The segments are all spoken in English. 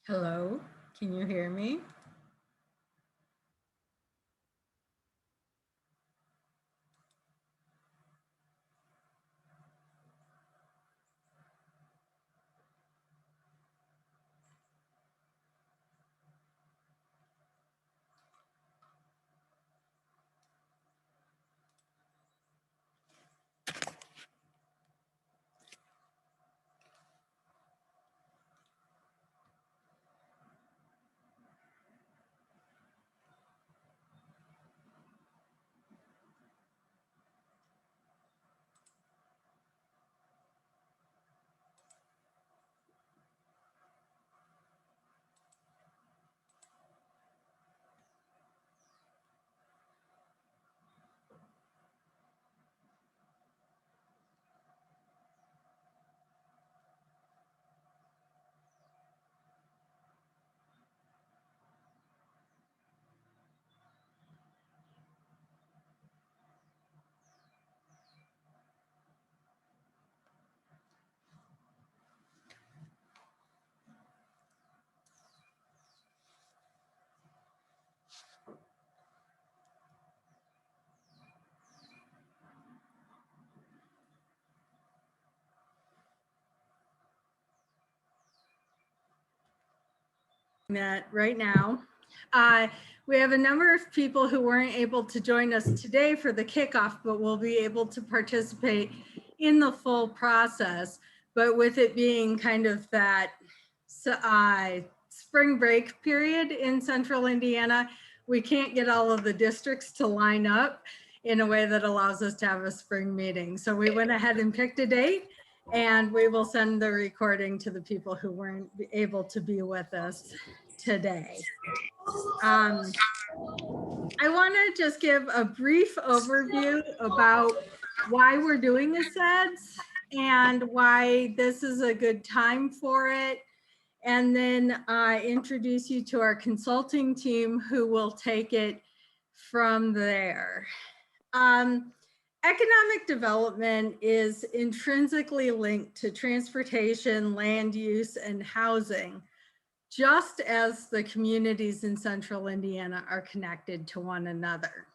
Hello, can you hear me? That right now. Uh, we have a number of people who weren't able to join us today for the kickoff, but will be able to participate in the full process. But with it being kind of that spring break period in central Indiana, we can't get all of the districts to line up in a way that allows us to have a spring meeting. So we went ahead and picked a date, and we will send the recording to the people who weren't able to be with us today. I want to just give a brief overview about why we're doing the CEDS and why this is a good time for it. And then introduce you to our consulting team who will take it from there. Economic development is intrinsically linked to transportation, land use, and housing, just as the communities in central Indiana are connected to one another.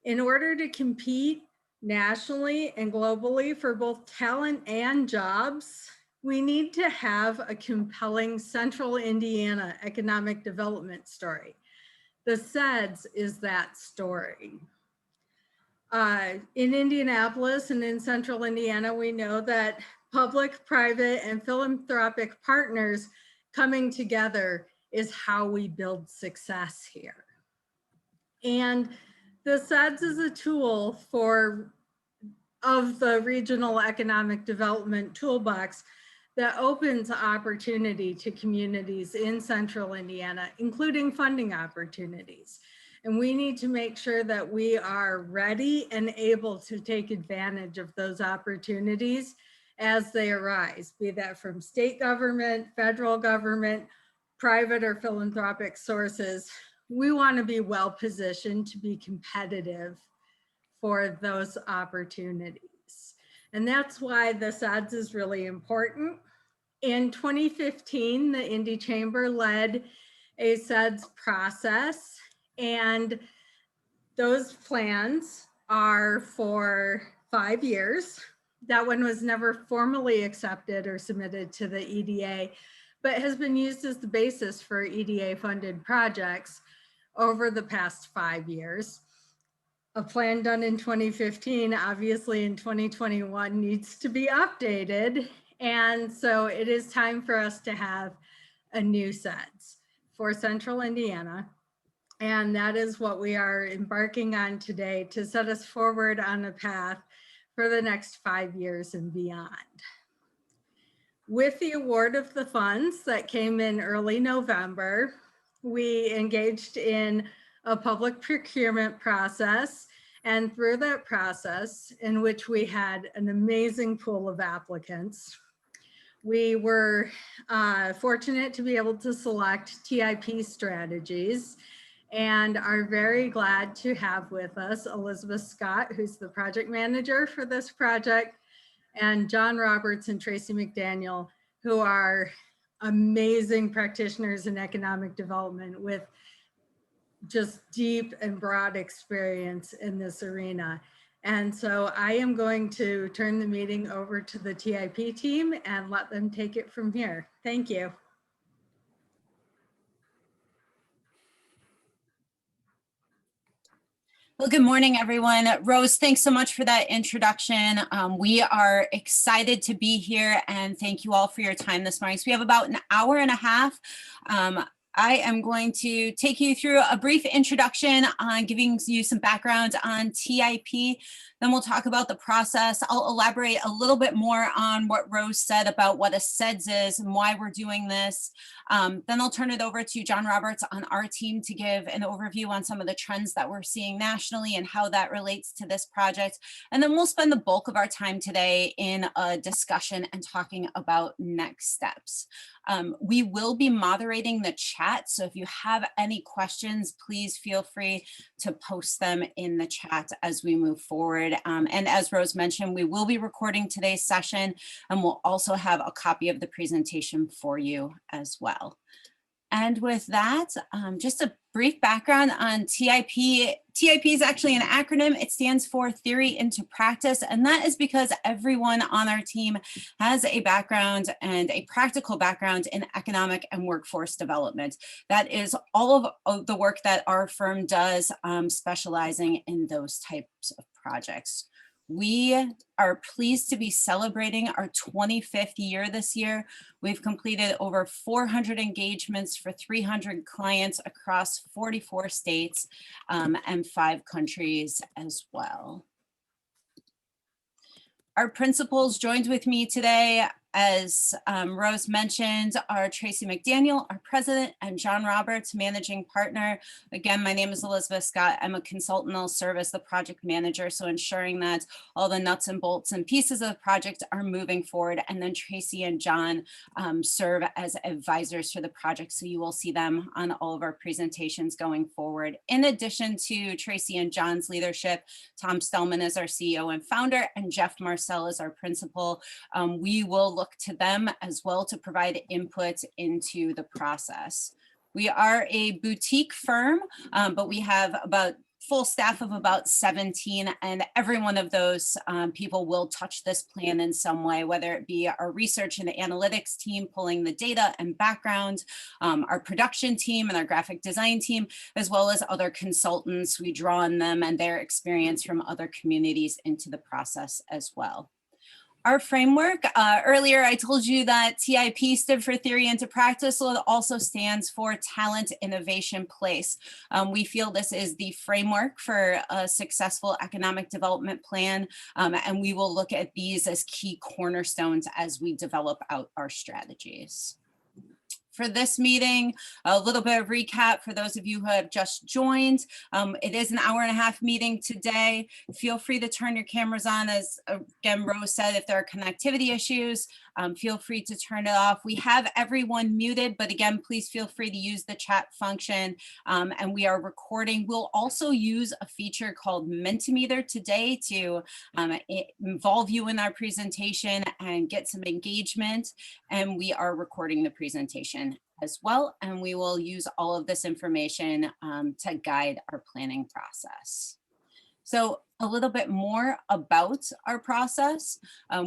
In order to compete nationally and globally for both talent and jobs, we need to have a compelling central Indiana economic development story. The CEDS is that story. In Indianapolis and in central Indiana, we know that public, private, and philanthropic partners coming together is how we build success here. And the CEDS is a tool of the regional economic development toolbox that opens opportunity to communities in central Indiana, including funding opportunities. And we need to make sure that we are ready and able to take advantage of those opportunities as they arise, be that from state government, federal government, private or philanthropic sources. We want to be well positioned to be competitive for those opportunities. And that's why the CEDS is really important. In 2015, the Indy Chamber led a CEDS process, and those plans are for 5 years. That one was never formally accepted or submitted to the EDA, but has been used as the basis for EDA funded projects over the past 5 years. A plan done in 2015, obviously in 2021 needs to be updated. And so it is time for us to have a new CEDS for central Indiana. And that is what we are embarking on today to set us forward on a path for the next 5 years and beyond. With the award of the funds that came in early November, we engaged in a public procurement process. And through that process, in which we had an amazing pool of applicants, we were fortunate to be able to select TIP strategies, and are very glad to have with us Elizabeth Scott, who's the project manager for this project, and John Roberts and Tracy McDaniel, who are amazing practitioners in economic development with just deep and broad experience in this arena. And so I am going to turn the meeting over to the TIP team and let them take it from here. Thank you. Well, good morning, everyone. Rose, thanks so much for that introduction. We are excited to be here, and thank you all for your time this morning. So we have about an hour and a half. I am going to take you through a brief introduction on giving you some background on TIP. Then we'll talk about the process. I'll elaborate a little bit more on what Rose said about what a CEDS is and why we're doing this. Then I'll turn it over to John Roberts on our team to give an overview on some of the trends that we're seeing nationally and how that relates to this project. And then we'll spend the bulk of our time today in a discussion and talking about next steps. We will be moderating the chat, so if you have any questions, please feel free to post them in the chat as we move forward. And as Rose mentioned, we will be recording today's session, and we'll also have a copy of the presentation for you as well. And with that, just a brief background on TIP. TIP is actually an acronym. It stands for Theory into Practice, and that is because everyone on our team has a background and a practical background in economic and workforce development. That is all of the work that our firm does, specializing in those types of projects. We are pleased to be celebrating our 25th year this year. We've completed over 400 engagements for 300 clients across 44 states and 5 countries as well. Our principals joined with me today, as Rose mentioned, are Tracy McDaniel, our president, and John Roberts, managing partner. Again, my name is Elizabeth Scott. I'm a consultant. I'll serve as the project manager, so ensuring that all the nuts and bolts and pieces of the project are moving forward. And then Tracy and John serve as advisors for the project, so you will see them on all of our presentations going forward. In addition to Tracy and John's leadership, Tom Stellman is our CEO and founder, and Jeff Marcel is our principal. We will look to them as well to provide input into the process. We are a boutique firm, but we have about full staff of about 17, and every one of those people will touch this plan in some way, whether it be our research and analytics team pulling the data and background, our production team and our graphic design team, as well as other consultants. We draw on them and their experience from other communities into the process as well. Our framework, earlier I told you that TIP stood for Theory into Practice, so it also stands for Talent, Innovation, Place. We feel this is the framework for a successful economic development plan, and we will look at these as key cornerstones as we develop out our strategies. For this meeting, a little bit of recap for those of you who have just joined. It is an hour-and-a-half meeting today. Feel free to turn your cameras on, as again, Rose said, if there are connectivity issues, feel free to turn it off. We have everyone muted, but again, please feel free to use the chat function, and we are recording. We'll also use a feature called Mentimeter today to involve you in our presentation and get some engagement, and we are recording the presentation as well, and we will use all of this information to guide our planning process. So a little bit more about our process.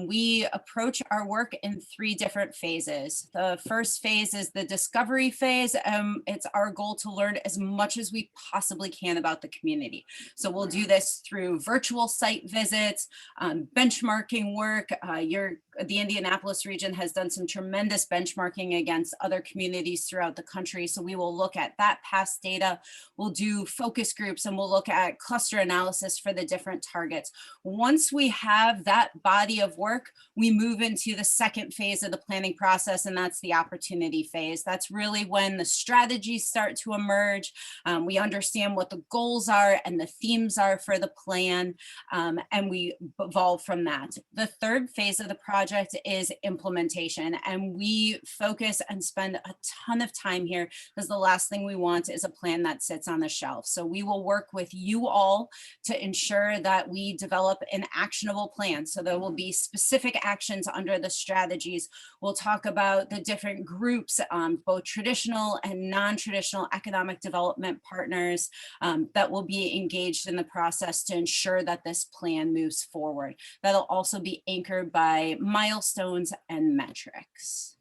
We approach our work in 3 different phases. The first phase is the discovery phase. It's our goal to learn as much as we possibly can about the community. So we'll do this through virtual site visits, benchmarking work. The Indianapolis region has done some tremendous benchmarking against other communities throughout the country. So we will look at that past data. We'll do focus groups, and we'll look at cluster analysis for the different targets. Once we have that body of work, we move into the second phase of the planning process, and that's the opportunity phase. That's really when the strategies start to emerge. We understand what the goals are and the themes are for the plan, and we evolve from that. The third phase of the project project is implementation, and we focus and spend a ton of time here because the last thing we want is a plan that sits on the shelf. So we will work with you all to ensure that we develop an actionable plan. So there will be specific actions under the strategies. We'll talk about the different groups, both traditional and non-traditional economic development partners that will be engaged in the process to ensure that this plan moves forward. That'll also be anchored by milestones and metrics.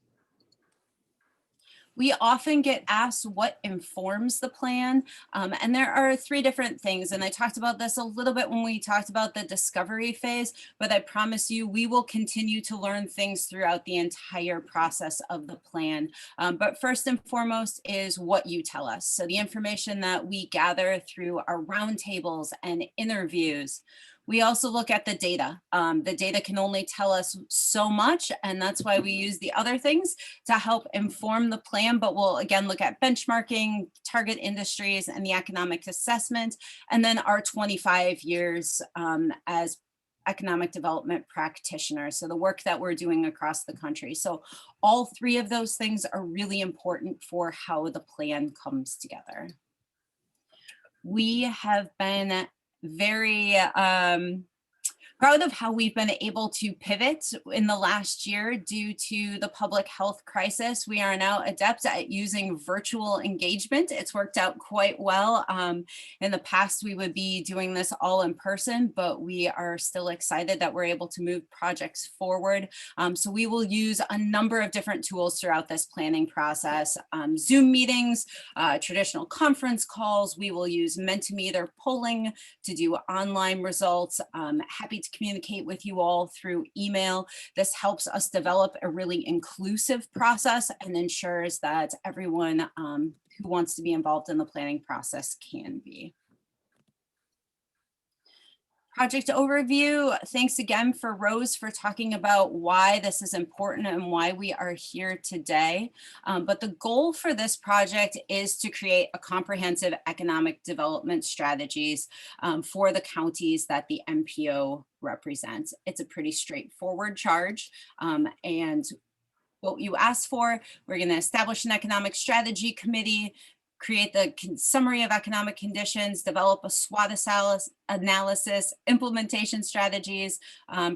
We often get asked what informs the plan, and there are 3 different things. And I talked about this a little bit when we talked about the discovery phase, but I promise you we will continue to learn things throughout the entire process of the plan. But first and foremost is what you tell us. So the information that we gather through our roundtables and interviews. We also look at the data. The data can only tell us so much, and that's why we use the other things to help inform the plan, but we'll again look at benchmarking, target industries, and the economic assessment, and then our 25 years as economic development practitioners, so the work that we're doing across the country. So all 3 of those things are really important for how the plan comes together. We have been very proud of how we've been able to pivot in the last year due to the public health crisis. We are now adept at using virtual engagement. It's worked out quite well. In the past, we would be doing this all in person, but we are still excited that we're able to move projects forward. So we will use a number of different tools throughout this planning process. Zoom meetings, traditional conference calls. We will use Mentimeter polling to do online results. Happy to communicate with you all through email. This helps us develop a really inclusive process and ensures that everyone who wants to be involved in the planning process can be. Project overview. Thanks again for Rose for talking about why this is important and why we are here today. But the goal for this project is to create a comprehensive economic development strategies for the counties that the MPO represents. It's a pretty straightforward charge, and what you asked for, we're going to establish an economic strategy committee, create the summary of economic conditions, develop a SWOT analysis, implementation strategies,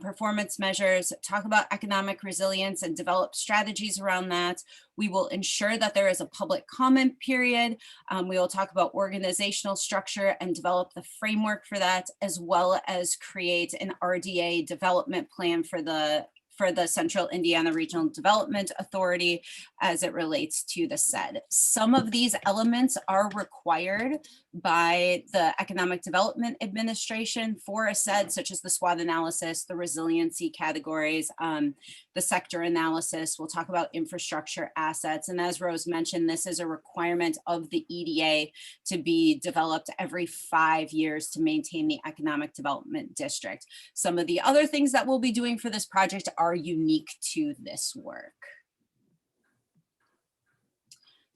performance measures, talk about economic resilience and develop strategies around that. We will ensure that there is a public comment period. We will talk about organizational structure and develop the framework for that, as well as create an RDA development plan for the Central Indiana Regional Development Authority as it relates to the CED. Some of these elements are required by the Economic Development Administration for a CED, such as the SWOT analysis, the resiliency categories, the sector analysis. We'll talk about infrastructure assets. And as Rose mentioned, this is a requirement of the EDA to be developed every 5 years to maintain the Economic Development District. Some of the other things that we'll be doing for this project are unique to this work.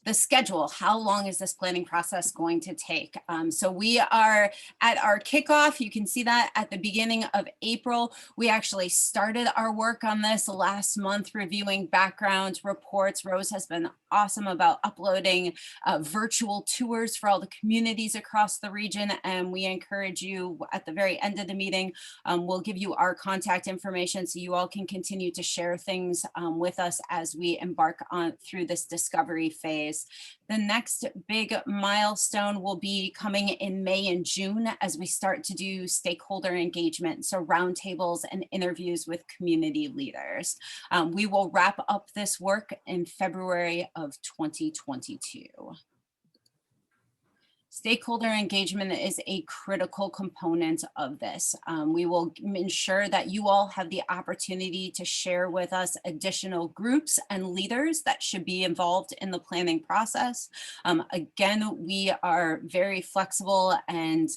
The schedule, how long is this planning process going to take? So we are at our kickoff. You can see that at the beginning of April. We actually started our work on this last month, reviewing background reports. Rose has been awesome about uploading virtual tours for all the communities across the region. And we encourage you at the very end of the meeting, we'll give you our contact information so you all can continue to share things with us as we embark on through this discovery phase. The next big milestone will be coming in May and June as we start to do stakeholder engagement, so roundtables and interviews with community leaders. We will wrap up this work in February of 2022. Stakeholder engagement is a critical component of this. We will ensure that you all have the opportunity to share with us additional groups and leaders that should be involved in the planning process. Again, we are very flexible and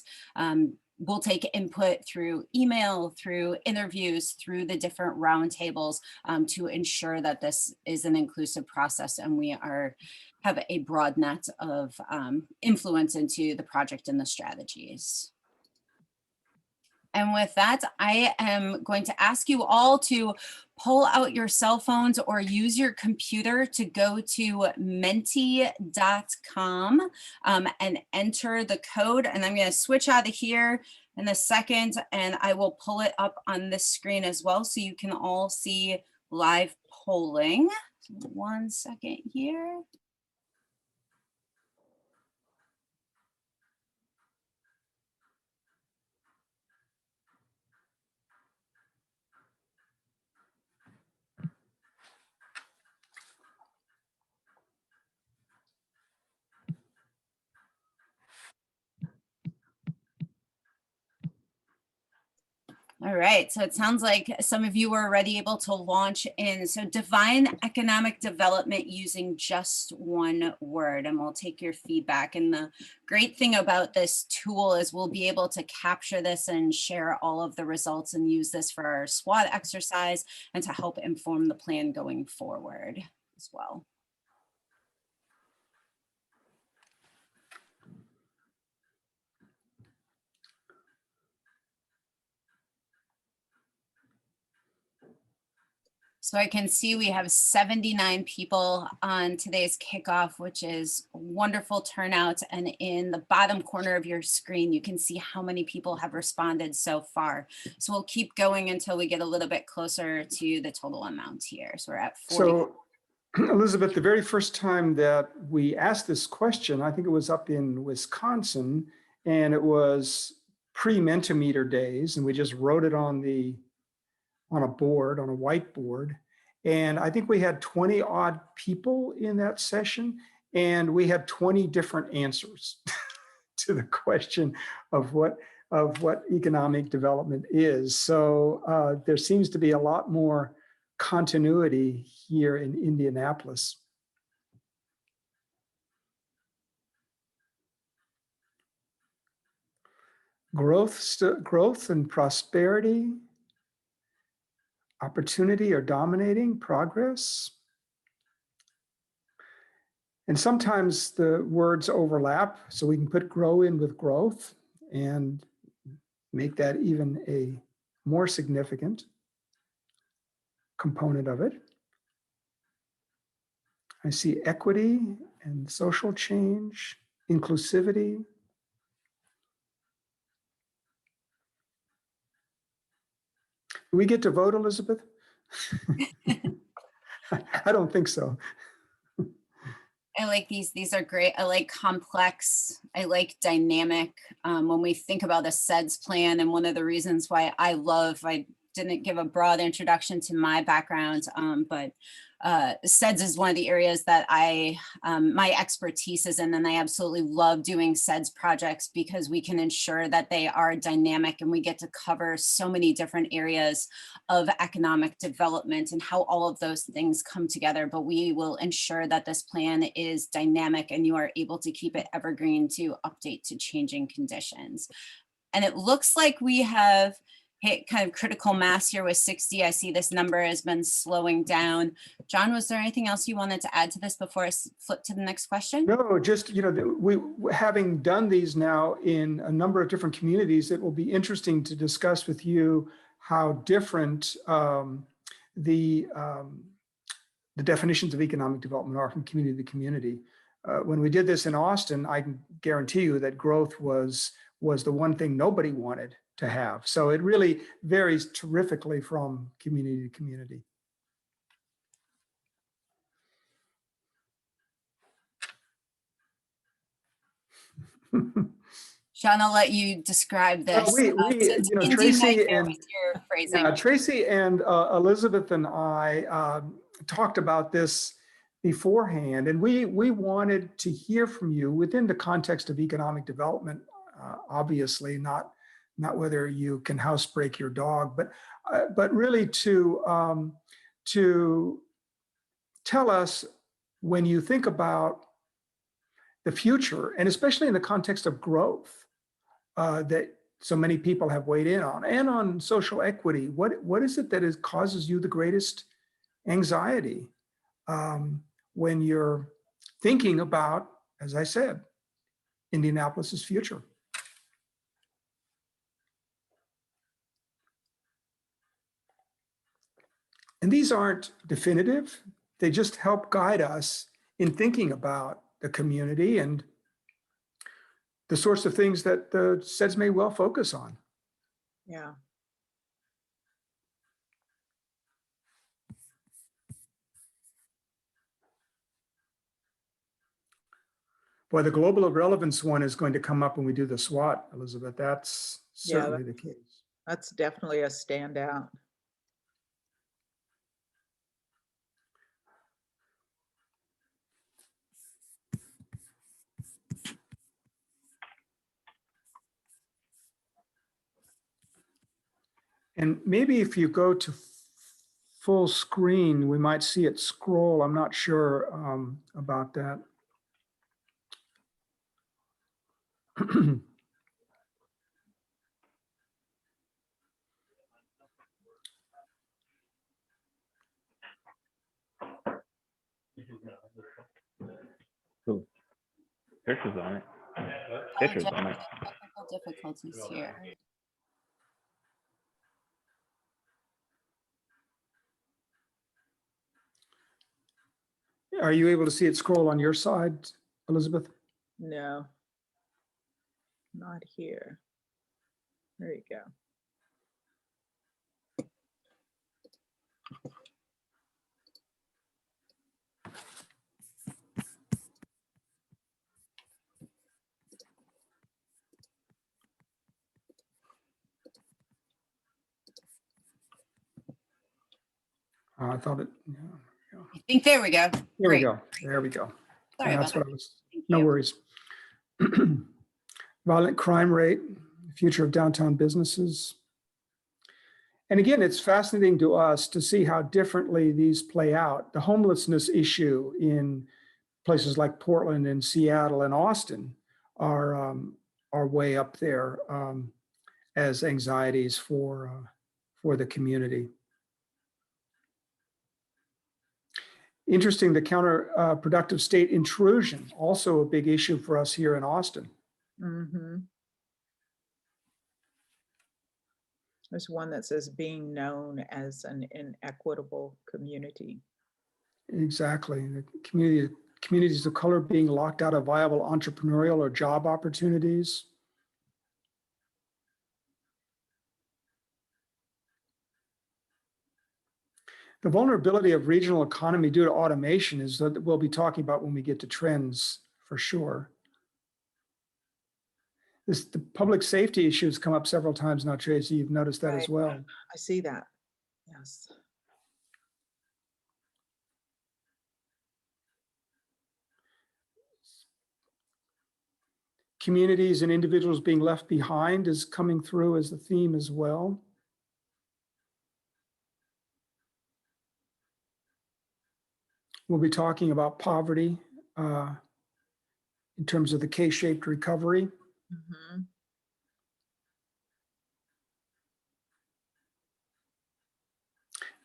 we'll take input through email, through interviews, through the different roundtables to ensure that this is an inclusive process and we have a broad net of influence into the project and the strategies. And with that, I am going to ask you all to pull out your cell phones or use your computer to go to menti.com and enter the code. And I'm going to switch out of here in a second, and I will pull it up on this screen as well so you can all see live polling. 1 second here. All right, so it sounds like some of you were already able to launch in. So define economic development using just one word, and we'll take your feedback. And the great thing about this tool is we'll be able to capture this and share all of the results and use this for our SWOT exercise and to help inform the plan going forward as well. So I can see we have 79 people on today's kickoff, which is a wonderful turnout. And in the bottom corner of your screen, you can see how many people have responded so far. So we'll keep going until we get a little bit closer to the total amount here. So we're at 40. So Elizabeth, the very first time that we asked this question, I think it was up in Wisconsin, and it was pre-Mentimeter days, and we just wrote it on a board, on a whiteboard. And I think we had 20 odd people in that session, and we had 20 different answers to the question of what economic development is. So there seems to be a lot more continuity here in Indianapolis. Growth and prosperity, opportunity are dominating progress. And sometimes the words overlap, so we can put grow in with growth and make that even a more significant component of it. I see equity and social change, inclusivity. Do we get to vote, Elizabeth? I don't think so. I like these. These are great. I like complex. I like dynamic. When we think about a CEDS plan, and one of the reasons why I didn't give a broad introduction to my background, but CEDS is one of the areas that my expertise is in, and I absolutely love doing CEDS projects because we can ensure that they are dynamic and we get to cover so many different areas of economic development and how all of those things come together. But we will ensure that this plan is dynamic and you are able to keep it evergreen to update to changing conditions. And it looks like we have hit kind of critical mass here with 60. I see this number has been slowing down. John, was there anything else you wanted to add to this before I flip to the next question? No, just, we having done these now in a number of different communities, it will be interesting to discuss with you how different the definitions of economic development are from community to community. When we did this in Austin, I can guarantee you that growth was the one thing nobody wanted to have. So it really varies terrifically from community to community. Sean, I'll let you describe this. Tracy and your phrasing. Tracy and Elizabeth and I talked about this beforehand, and we wanted to hear from you within the context of economic development. Obviously, not whether you can housebreak your dog, but really to tell us, when you think about the future, and especially in the context of growth that so many people have weighed in on, and on social equity, what is it that causes you the greatest anxiety when you're thinking about, as I said, Indianapolis's future? And these aren't definitive. They just help guide us in thinking about the community and the sorts of things that the CEDS may well focus on. Yeah. Boy, the global relevance one is going to come up when we do the SWOT, Elizabeth. That's Yeah, certainly the case. That's definitely a standout. And maybe if you go to full screen, we might see it scroll. I'm not sure about that. So pictures on it. Pictures on it. Technical difficulties here. Are you able to see it scroll on your side, Elizabeth? No, not here. There you go. I thought it, yeah. I think there we go. There we Great. go. There we go. Sorry That's about what that. I was, Thank no you. worries. Violent crime rate, future of downtown businesses. And again, it's fascinating to us to see how differently these play out. The homelessness issue in places like Portland and Seattle and Austin are way up there as anxieties for the community. Interesting, the counterproductive state intrusion, also a big issue for us here in Austin. Mm-hmm. There's one that says being known as an inequitable community. Exactly. The communities of color being locked out of viable entrepreneurial or job opportunities. The vulnerability of regional economy due to automation is that we'll be talking about when we get to trends for sure. The public safety issues come up several times now, Tracy. You've noticed that as Right. well. I see that. Yes. Communities and individuals being left behind is coming through as the theme as well. We'll be talking about poverty in terms of the K-shaped recovery. Mm-hmm.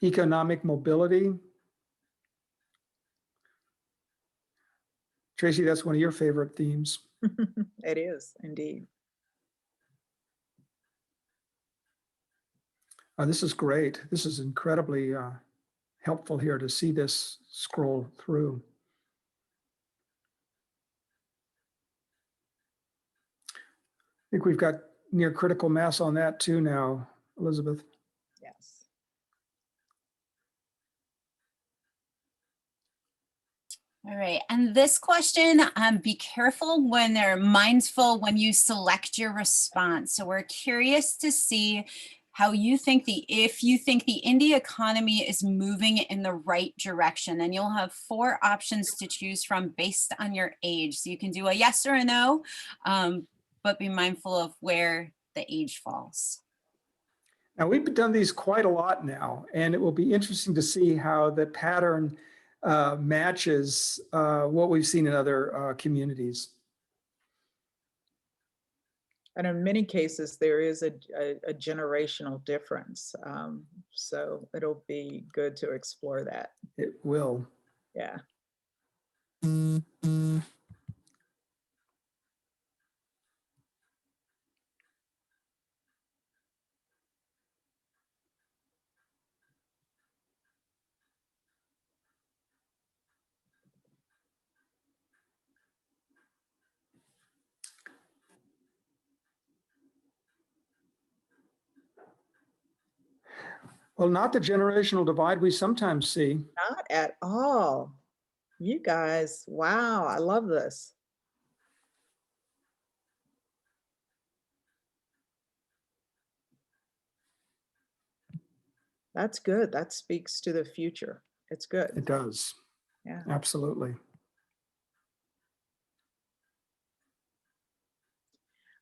Economic mobility. Tracy, that's one of your favorite themes. It is indeed. This is great. This is incredibly helpful here to see this scroll through. I think we've got near critical mass on that too now, Elizabeth. Yes. All right, and this question, be careful when they're mindful when you select your response. So we're curious to see how you think if you think the indie economy is moving in the right direction, and you'll have 4 options to choose from based on your age. So you can do a yes or a no, but be mindful of where the age falls. Now we've done these quite a lot now, and it will be interesting to see how the pattern matches what we've seen in other communities. And in many cases, there is a generational difference. So it'll be good to explore that. It will. Yeah. Well, not the generational divide we sometimes see. Not at all. You guys, wow, I love this. That's good. That speaks to the future. It's It good. does. Yeah. Absolutely.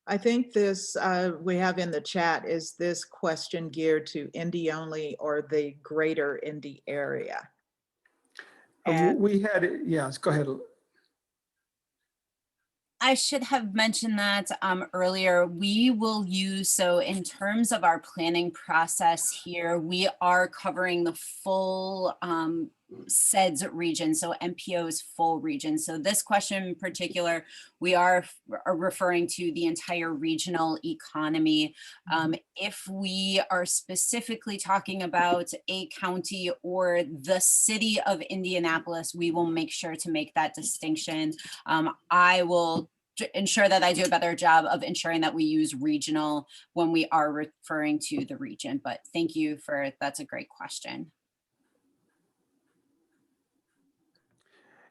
I think this, we have in the chat, is this question geared to Indy only or the greater Indy area? And We had, yes, go ahead. I should have mentioned that earlier. We will use, so in terms of our planning process here, we are covering the full CEDS region, so MPO's full region. So this question in particular, we are referring to the entire regional economy. If we are specifically talking about a county or the city of Indianapolis, we will make sure to make that distinction. I will ensure that I do a better job of ensuring that we use regional when we are referring to the region. But thank you for, that's a great question.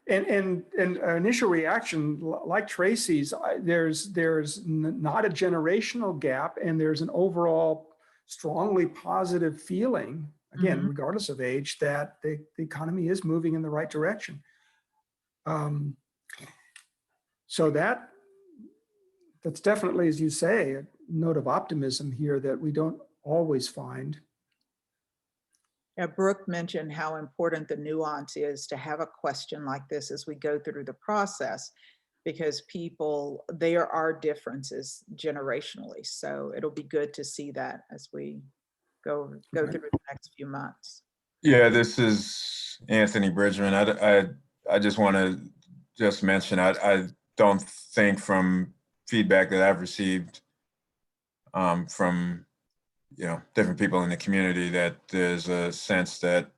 And initial reaction, like Tracy's, there's not a generational gap, and there's an overall strongly positive feeling, again, regardless of age, that the economy is moving in the right direction. So that's definitely, as you say, a note of optimism here that we don't always find. yeah, Brooke mentioned how important the nuance is to have a question like this as we go through the process, because people, there are differences generationally. So it'll be good to see that as we go through the next few months. Yeah, this is Anthony Bridgman. I just want to just mention, I don't think from feedback that I've received from different people in the community that there's a sense that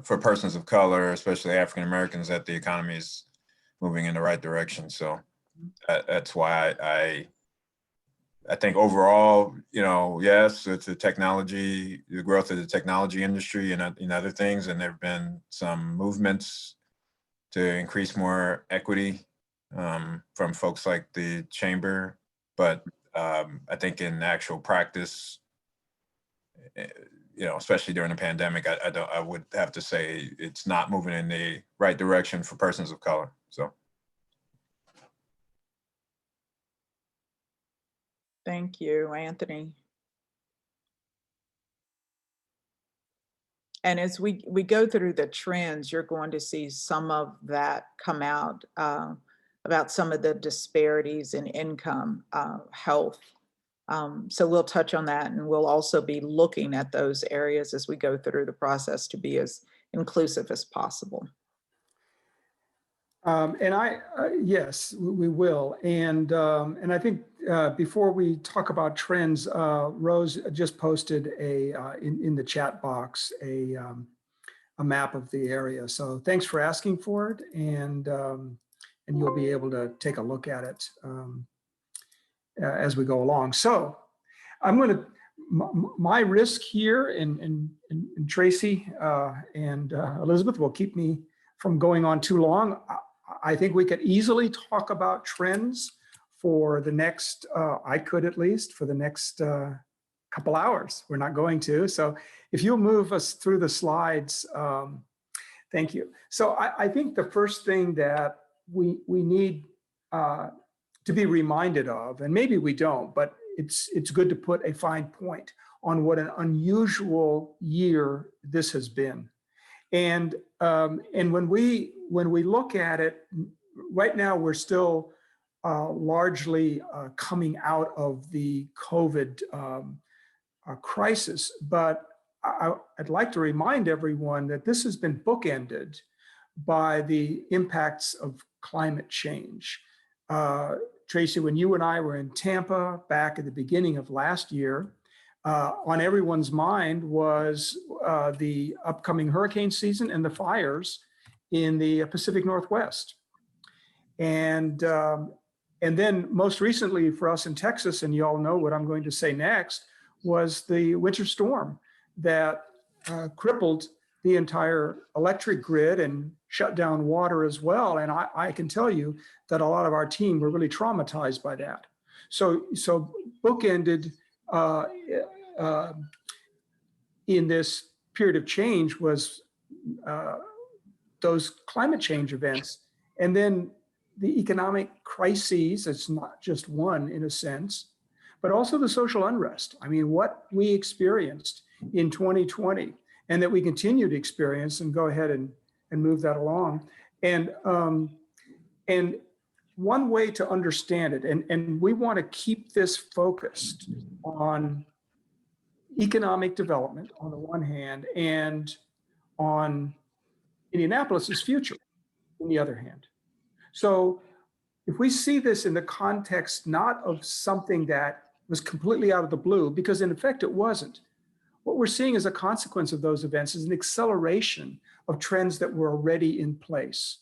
for persons of color, especially African Americans, that the economy is moving in the right direction. So that's why I think overall, yes, it's the growth of the technology industry and other things, and there have been some movements to increase more equity from folks like the chamber, but I think in actual practice, especially during the pandemic, I would have to say it's not moving in the right direction for persons of color. So. Thank you, Anthony. And as we go through the trends, you're going to see some of that come out about some of the disparities in income, health. So we'll touch on that, and we'll also be looking at those areas as we go through the process to be as inclusive as possible. Yes, we will. And I think before we talk about trends, Rose just posted in the chat box a map of the area. So thanks for asking for it, and you'll be able to take a look at it as we go along. So I'm going to, my risk here, and Tracy and Elizabeth will keep me from going on too long. I think we could easily talk about trends for the next, I could at least, for the next couple hours. We're not going to. So if you'll move us through the slides, thank you. So I think the first thing that we need to be reminded of, and maybe we don't, but it's good to put a fine point on what an unusual year this has been. And when we look at it, right now we're still largely coming out of the COVID crisis, but I'd like to remind everyone that this has been bookended by the impacts of climate change. Tracy, when you and I were in Tampa back at the beginning of last year, on everyone's mind was the upcoming hurricane season and the fires in the Pacific Northwest. And then most recently for us in Texas, and you all know what I'm going to say next, was the winter storm that crippled the entire electric grid and shut down water as well. And I can tell you that a lot of our team were really traumatized by that. So bookended in this period of change was those climate change events. And then the economic crises, it's not just one in a sense, but also the social unrest. I mean, what we experienced in 2020 and that we continue to experience, and go ahead and move that along. And one way to understand it, and we want to keep this focused on economic development on the one hand and on Indianapolis's future on the other hand. So if we see this in the context not of something that was completely out of the blue, because in effect it wasn't, what we're seeing as a consequence of those events is an acceleration of trends that were already in place.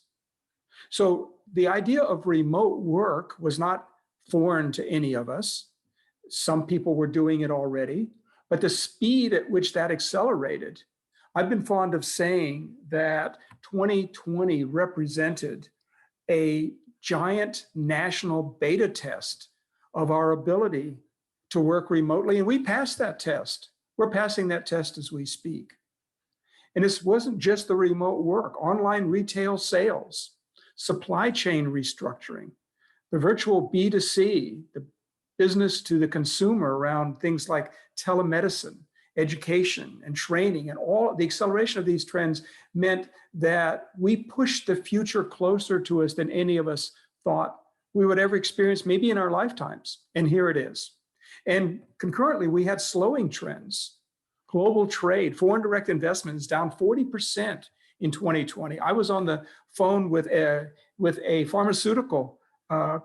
So the idea of remote work was not foreign to any of us. Some people were doing it already, but the speed at which that accelerated, I've been fond of saying that 2020 represented a giant national beta test of our ability to work remotely, and we passed that test. We're passing that test as we speak. And this wasn't just the remote work, online retail sales, supply chain restructuring, the virtual B2C, the business to the consumer around things like telemedicine, education and training, and all the acceleration of these trends meant that we pushed the future closer to us than any of us thought we would ever experience, maybe in our lifetimes. And here it is. And concurrently, we had slowing trends. Global trade, foreign direct investment is down 40% in 2020. I was on the phone with a pharmaceutical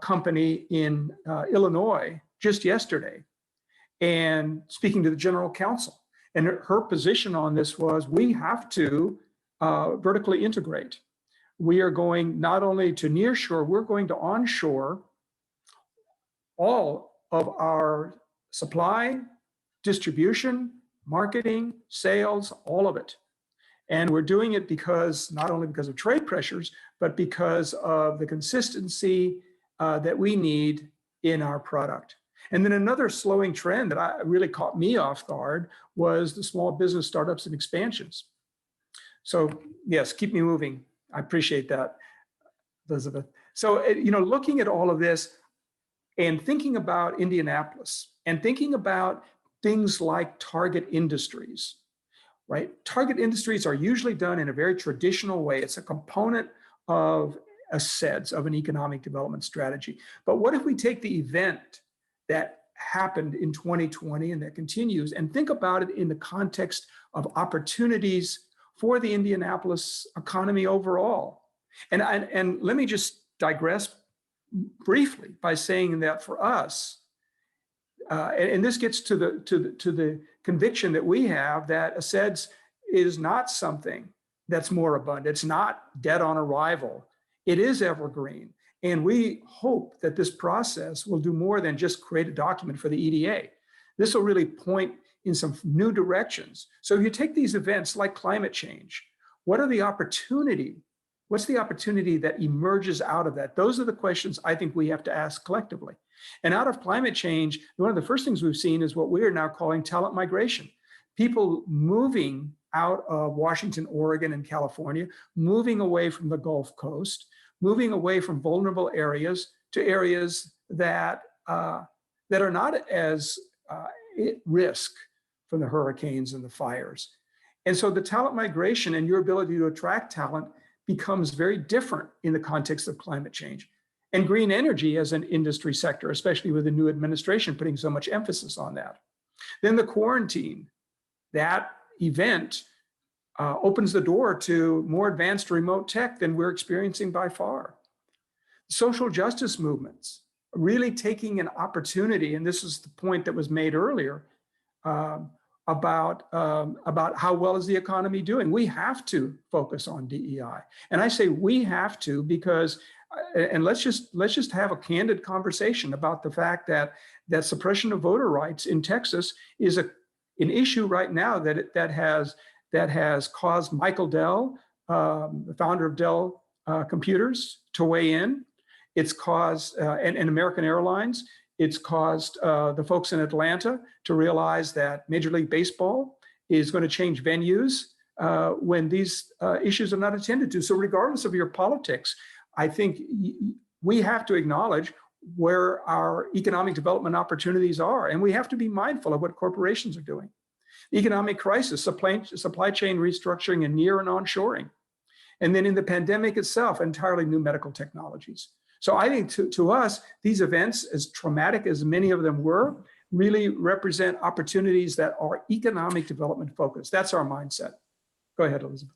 company in Illinois just yesterday, and speaking to the general counsel. And her position on this was, we have to vertically integrate. We are going not only to nearshore, we're going to onshore all of our supply, distribution, marketing, sales, all of it. And we're doing it because, not only because of trade pressures, but because of the consistency that we need in our product. And then another slowing trend that really caught me off guard was the small business startups and expansions. So yes, keep me moving. I appreciate that, Elizabeth. So, looking at all of this and thinking about Indianapolis and thinking about things like target industries, right? Target industries are usually done in a very traditional way. It's a component of a CEDS, of an economic development strategy. But what if we take the event that happened in 2020 and that continues and think about it in the context of opportunities for the Indianapolis economy overall? And let me just digress briefly by saying that for us, and this gets to the conviction that we have that a CEDS is not something that's moribund. It's not dead on arrival. It is evergreen. And we hope that this process will do more than just create a document for the EDA. This will really point in some new directions. So if you take these events like climate change, what are the opportunity? What's the opportunity that emerges out of that? Those are the questions I think we have to ask collectively. And out of climate change, one of the first things we've seen is what we are now calling talent migration. People moving out of Washington, Oregon, and California, moving away from the Gulf Coast, moving away from vulnerable areas to areas that are not as at risk from the hurricanes and the fires. And so the talent migration and your ability to attract talent becomes very different in the context of climate change. And green energy as an industry sector, especially with the new administration putting so much emphasis on that. Then the quarantine, that event opens the door to more advanced remote tech than we're experiencing by far. Social justice movements, really taking an opportunity, and this is the point that was made earlier, about how well is the economy doing. We have to focus on DEI. And I say we have to because, and let's just have a candid conversation about the fact that suppression of voter rights in Texas is an issue right now that has caused Michael Dell, the founder of Dell Computers, to weigh in. It's caused, and American Airlines, it's caused the folks in Atlanta to realize that Major League Baseball is going to change venues when these issues are not attended to. So regardless of your politics, I think we have to acknowledge where our economic development opportunities are, and we have to be mindful of what corporations are doing. Economic crisis, supply chain restructuring, and near and onshoring. And then in the pandemic itself, entirely new medical technologies. So I think to us, these events, as traumatic as many of them were, really represent opportunities that are economic development focused. That's our mindset. Go ahead, Elizabeth.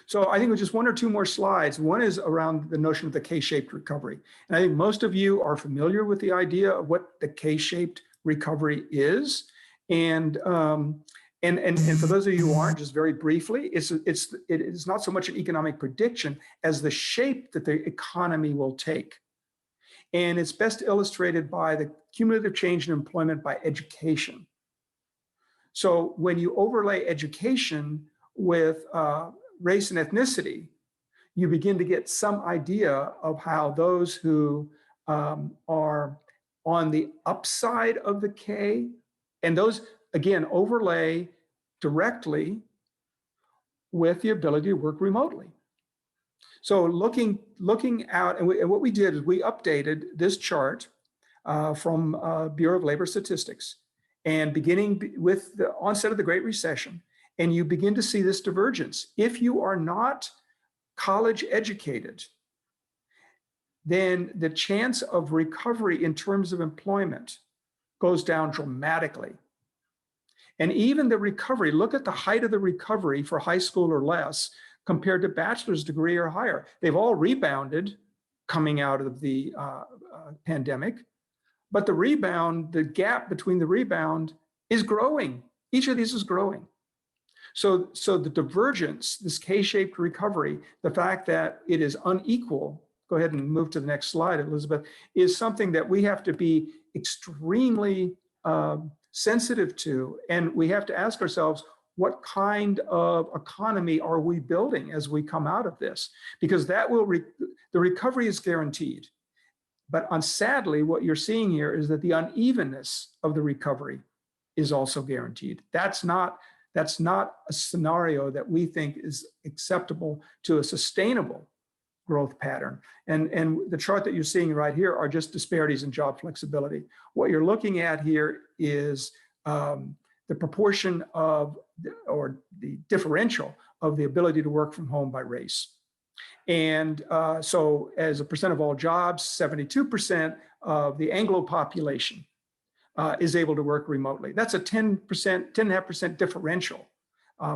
So I think with just one or two more slides, one is around the notion of the K-shaped recovery. And I think most of you are familiar with the idea of what the K-shaped recovery is. And for those of you who aren't, just very briefly, it is not so much an economic prediction as the shape that the economy will take. And it's best illustrated by the cumulative change in employment by education. So when you overlay education with race and ethnicity, you begin to get some idea of how those who are on the upside of the K, and those, again, overlay directly with the ability to work remotely. So looking out, and what we did is we updated this chart from Bureau of Labor Statistics, and beginning with the onset of the Great Recession, and you begin to see this divergence. If you are not college educated, then the chance of recovery in terms of employment goes down dramatically. And even the recovery, look at the height of the recovery for high school or less compared to bachelor's degree or higher. They've all rebounded coming out of the pandemic, but the rebound, the gap between the rebound is growing. Each of these is growing. So the divergence, this K-shaped recovery, the fact that it is unequal, go ahead and move to the next slide, Elizabeth, is something that we have to be extremely sensitive to. And we have to ask ourselves, what kind of economy are we building as we come out of this? Because that will, the recovery is guaranteed. But sadly, what you're seeing here is that the unevenness of the recovery is also guaranteed. That's not a scenario that we think is acceptable to a sustainable growth pattern. And the chart that you're seeing right here are just disparities in job flexibility. What you're looking at here is the proportion of, or the differential of the ability to work from home by race. And so as a percent of all jobs, 72% of the Anglo population is able to work remotely. That's a 10.5% differential,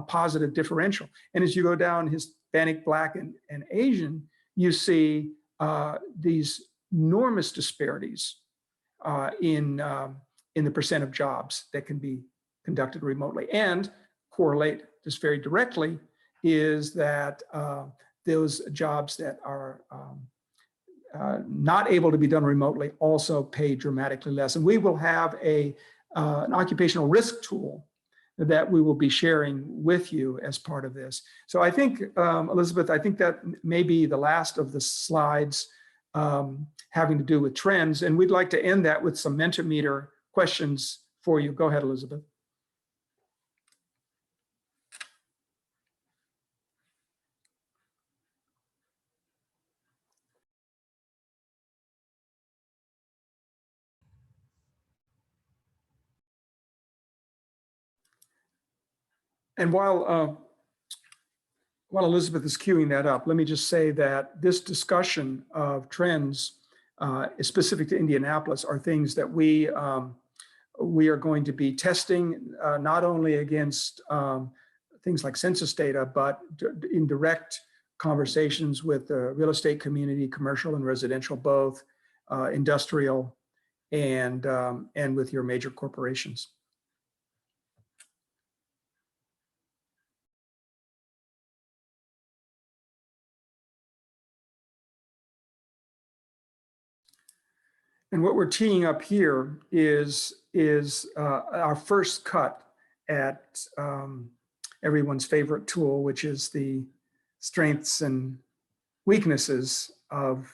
positive differential. And as you go down Hispanic, Black, and Asian, you see these enormous disparities in the percent of jobs that can be conducted remotely. And correlate this very directly is that those jobs that are not able to be done remotely also pay dramatically less. And we will have an occupational risk tool that we will be sharing with you as part of this. So I think, Elizabeth, I think that may be the last of the slides having to do with trends. And we'd like to end that with some Mentimeter questions for you. Go ahead, Elizabeth. And while Elizabeth is queuing that up, let me just say that this discussion of trends specific to Indianapolis are things that we are going to be testing not only against things like census data, but in direct conversations with the real estate community, commercial and residential, both industrial, and with your major corporations. And what we're teeing up here is our first cut at everyone's favorite tool, which is the strengths and weaknesses of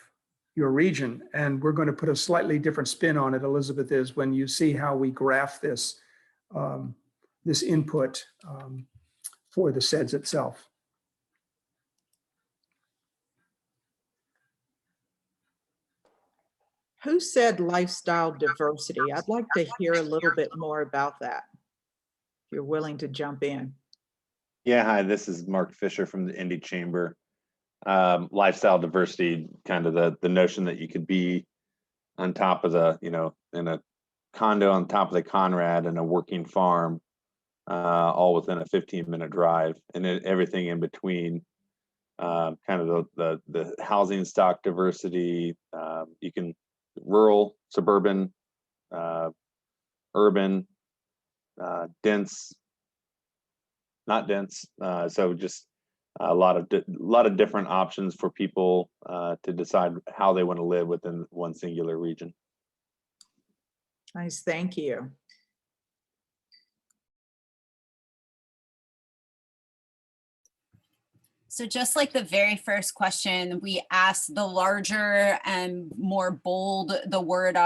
your region. And we're going to put a slightly different spin on it, Elizabeth, is when you see how we graph this, this input for the CEDS itself. Who said lifestyle diversity? I'd like to hear a little bit more about that. If you're willing to jump in. Yeah, hi, this is Mark Fisher from the Indy Chamber. Lifestyle diversity, kind of the notion that you could be on top of the, in a condo on top of the Conrad and a working farm, all within a 15-minute drive, and then everything in between. Kind of the housing stock diversity. You can rural, suburban, urban, dense, not dense. So just a lot of different options for people to decide how they want to live within one singular region. Nice, thank you. So just like the very first question, we asked the larger and more bold the word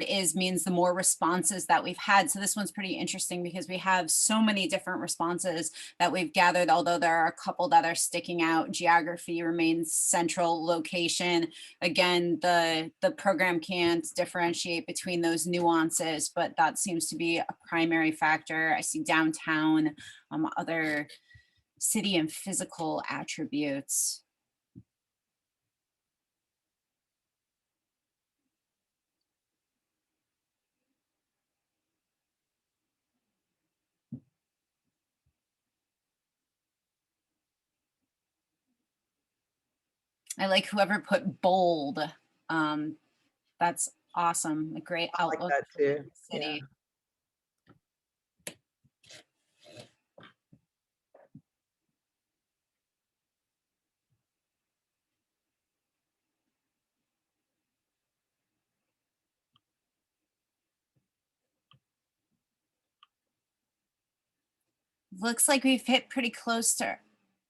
is means the more responses that we've had. So this one's pretty interesting because we have so many different responses that we've gathered, although there are a couple that are sticking out. Geography remains central, location. Again, the program can't differentiate between those nuances, but that seems to be a primary factor. I see downtown, other city and physical attributes. I like whoever put bold. That's awesome. A great I like outlook that for too. the city. Yeah. Looks like we've hit pretty close to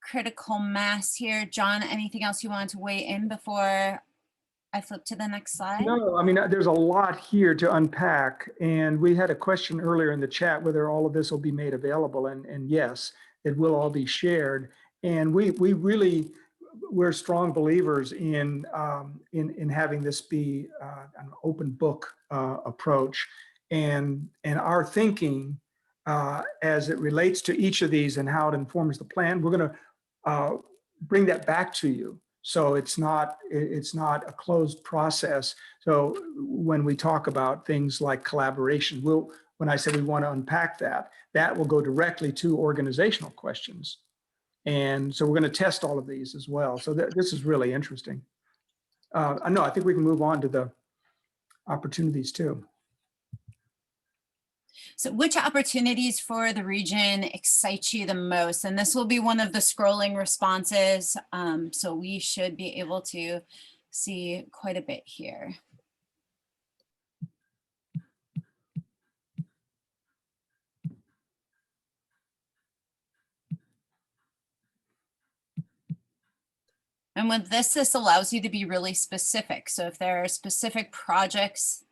critical mass here. John, anything else you wanted to weigh in before I flip to the next slide? No, I mean, there's a lot here to unpack. And we had a question earlier in the chat whether all of this will be made available. And yes, it will all be shared. And we really, we're strong believers in having this be an open book approach. And our thinking as it relates to each of these and how it informs the plan, we're going to bring that back to you. So it's not a closed process. So when we talk about things like collaboration, when I say we want to unpack that, that will go directly to organizational questions. And so we're going to test all of these as well. So this is really interesting. No, I think we can move on to the opportunities too. So which opportunities for the region excite you the most? And this will be one of the scrolling responses. So we should be able to see quite a bit here. And with this allows you to be really specific. So if there are specific projects,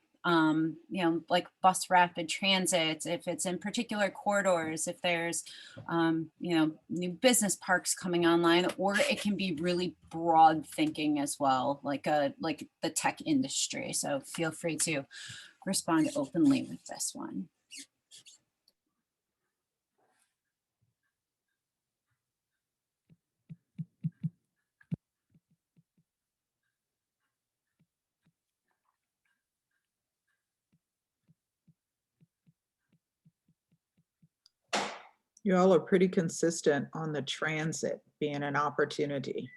like bus rapid transit, if it's in particular corridors, if there's, new business parks coming online, or it can be really broad thinking as well, like the tech industry. So feel free to respond openly with this one. You all are pretty consistent on the transit being an opportunity.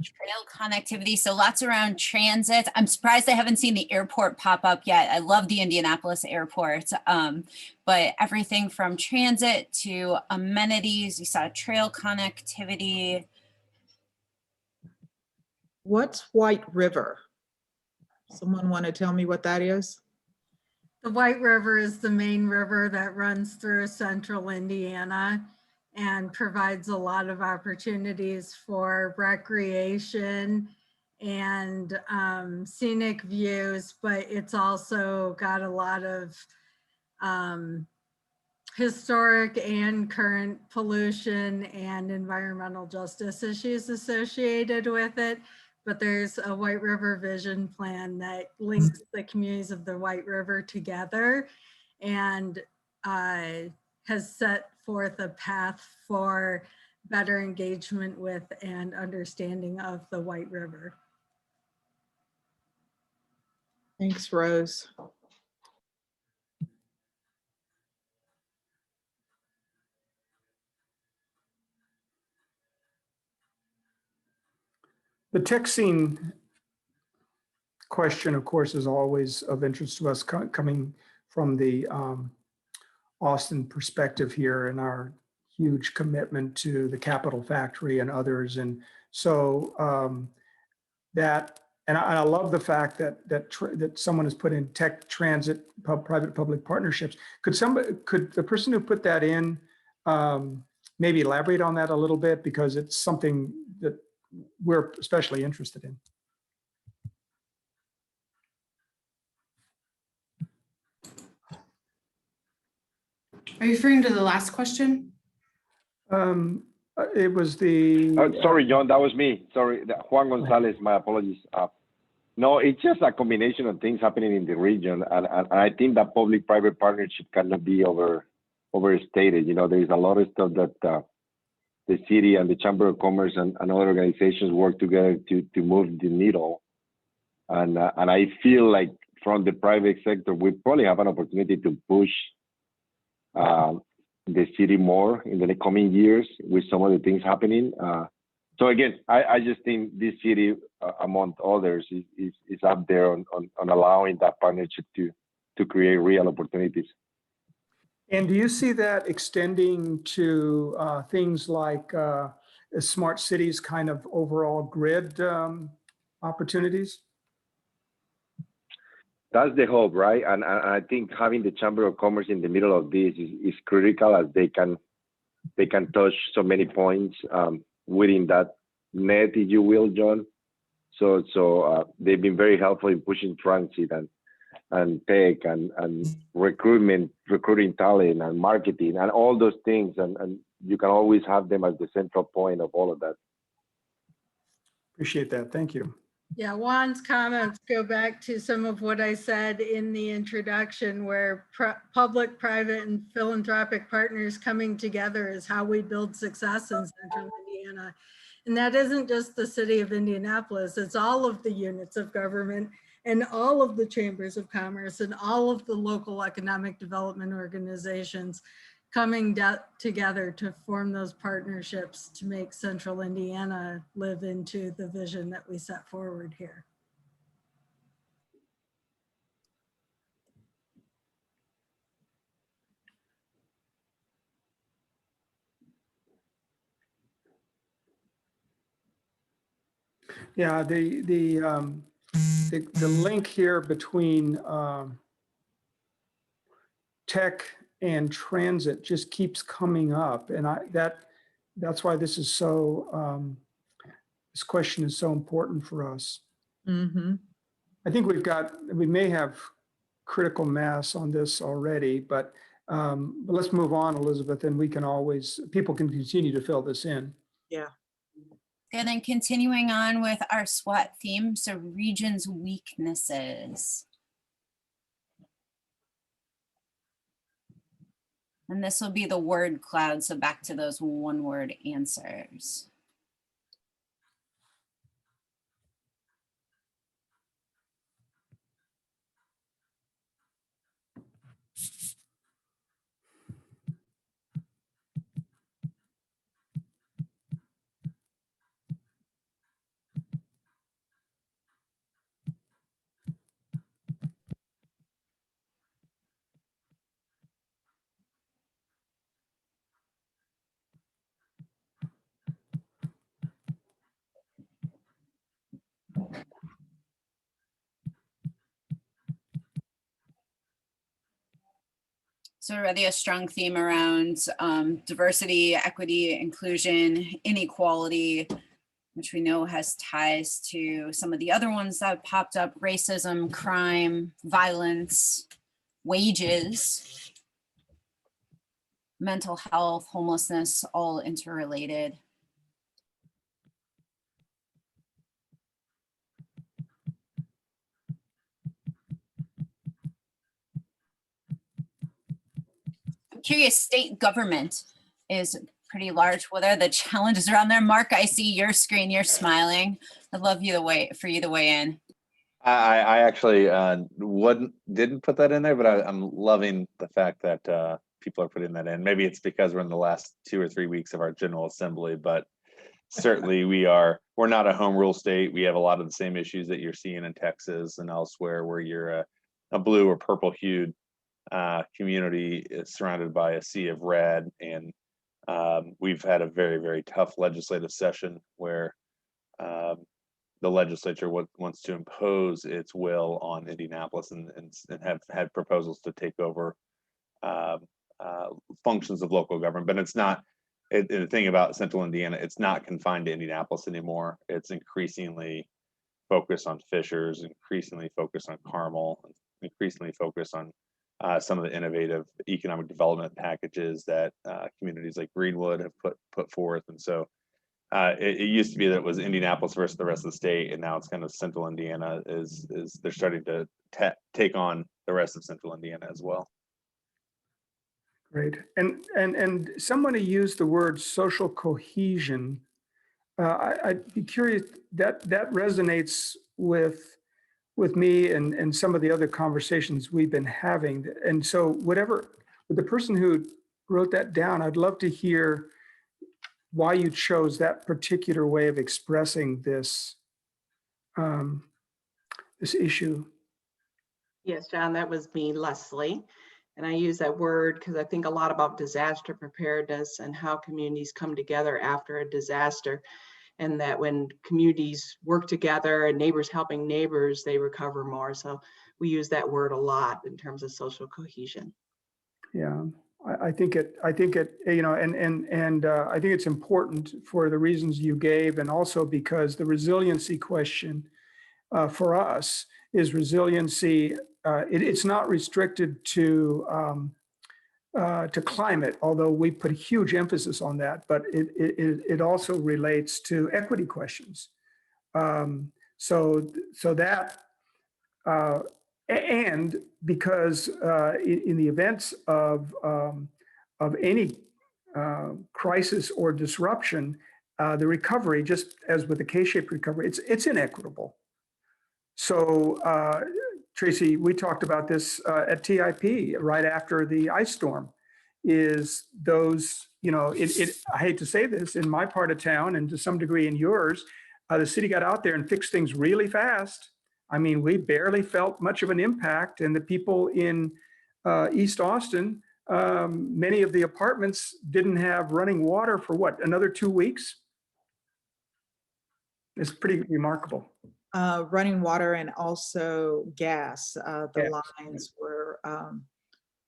Trail connectivity, so lots around transit. I'm surprised I haven't seen the airport pop up yet. I love the Indianapolis airport, but everything from transit to amenities, you saw trail connectivity. What's White River? Someone want to tell me what that is? The White River is the main river that runs through central Indiana and provides a lot of opportunities for recreation and scenic views, but it's also got a lot of historic and current pollution and environmental justice issues associated with it. But there's a White River Vision Plan that links the communities of the White River together and has set forth a path for better engagement with and understanding of the White River. Thanks, Rose. The tech scene question, of course, is always of interest to us coming from the Austin perspective here and our huge commitment to the Capital Factory and others. And so I love the fact that someone has put in tech transit, private-public partnerships. Could the person who put that in maybe elaborate on that a little bit, because it's something that we're especially interested in. Are you referring to the last question? It was the. Sorry, John, that was me. Sorry, Juan Gonzalez, my apologies. No, it's just a combination of things happening in the region. And I think that public-private partnership cannot be overstated. You know, there's a lot of stuff that the city and the Chamber of Commerce and other organizations work together to move the needle. And I feel like from the private sector, we probably have an opportunity to push the city more in the coming years with some of the things happening. So again, I just think this city, among others, is up there on allowing that partnership to create real opportunities. And do you see that extending to things like smart cities kind of overall grid opportunities? That's the hope, right? And I think having the Chamber of Commerce in the middle of this is critical, as they can touch so many points within that net, if you will, John. So they've been very helpful in pushing transit and tech and recruiting talent and marketing and all those things. And you can always have them as the central point of all of that. Appreciate that. Thank you. Yeah, Juan's comments go back to some of what I said in the introduction, where public, private, and philanthropic partners coming together is how we build success in Central Indiana. And that isn't just the city of Indianapolis, it's all of the units of government and all of the chambers of commerce and all of the local economic development organizations coming together to form those partnerships to make Central Indiana live into the vision that we set forward here. Yeah, the link here between tech and transit just keeps coming up, and that's why this is so this question is so important for us. Mm-hmm. I think we may have critical mass on this already, but let's move on, Elizabeth, and people can continue to fill this in. Yeah. And then continuing on with our SWOT theme, so region's weaknesses. And this will be the word cloud, so back to those one-word answers. So already a strong theme around diversity, equity, inclusion, inequality, which we know has ties to some of the other ones that popped up: racism, crime, violence, wages, mental health, homelessness, all interrelated. I'm curious, state government is pretty large. What are the challenges around there? Mark, I see your screen, you're smiling. I'd love you for you to weigh in. I actually didn't put that in there, but I'm loving the fact that people are putting that in. Maybe it's because we're in the last 2 or 3 weeks of our General Assembly, but certainly we're not a home rule state. We have a lot of the same issues that you're seeing in Texas and elsewhere, where you're a blue or purple hued community is surrounded by a sea of red. And we've had a very, very tough legislative session where the legislature wants to impose its will on Indianapolis and have had proposals to take over functions of local government. But it's not, the thing about Central Indiana, it's not confined to Indianapolis anymore. It's increasingly focused on Fishers, increasingly focused on Carmel, increasingly focused on some of the innovative economic development packages that communities like Greenwood have put forth. And so it used to be that it was Indianapolis versus the rest of the state, and now it's kind of Central Indiana is they're starting to take on the rest of Central Indiana as well. Great. And someone used the word social cohesion. I'd be curious, that resonates with me and some of the other conversations we've been having. And so with the person who wrote that down, I'd love to hear why you chose that particular way of expressing this this issue. Yes, John, that was me, Leslie. And I use that word because I think a lot about disaster preparedness and how communities come together after a disaster. And that when communities work together and neighbors helping neighbors, they recover more. So we use that word a lot in terms of social cohesion. Yeah, I think it, you know, and I think it's important for the reasons you gave, and also because the resiliency question for us is resiliency. It's not restricted to climate, although we put a huge emphasis on that, but it also relates to equity questions. So that, and because in the events of any crisis or disruption, the recovery, just as with the K-shaped recovery, it's inequitable. So Tracy, we talked about this at TIP right after the ice storm, is those, you know, I hate to say this, in my part of town and to some degree in yours, the city got out there and fixed things really fast. I mean, we barely felt much of an impact, and the people in East Austin, many of the apartments didn't have running water for what, another 2 weeks? It's pretty remarkable. Running water and also gas. The lines were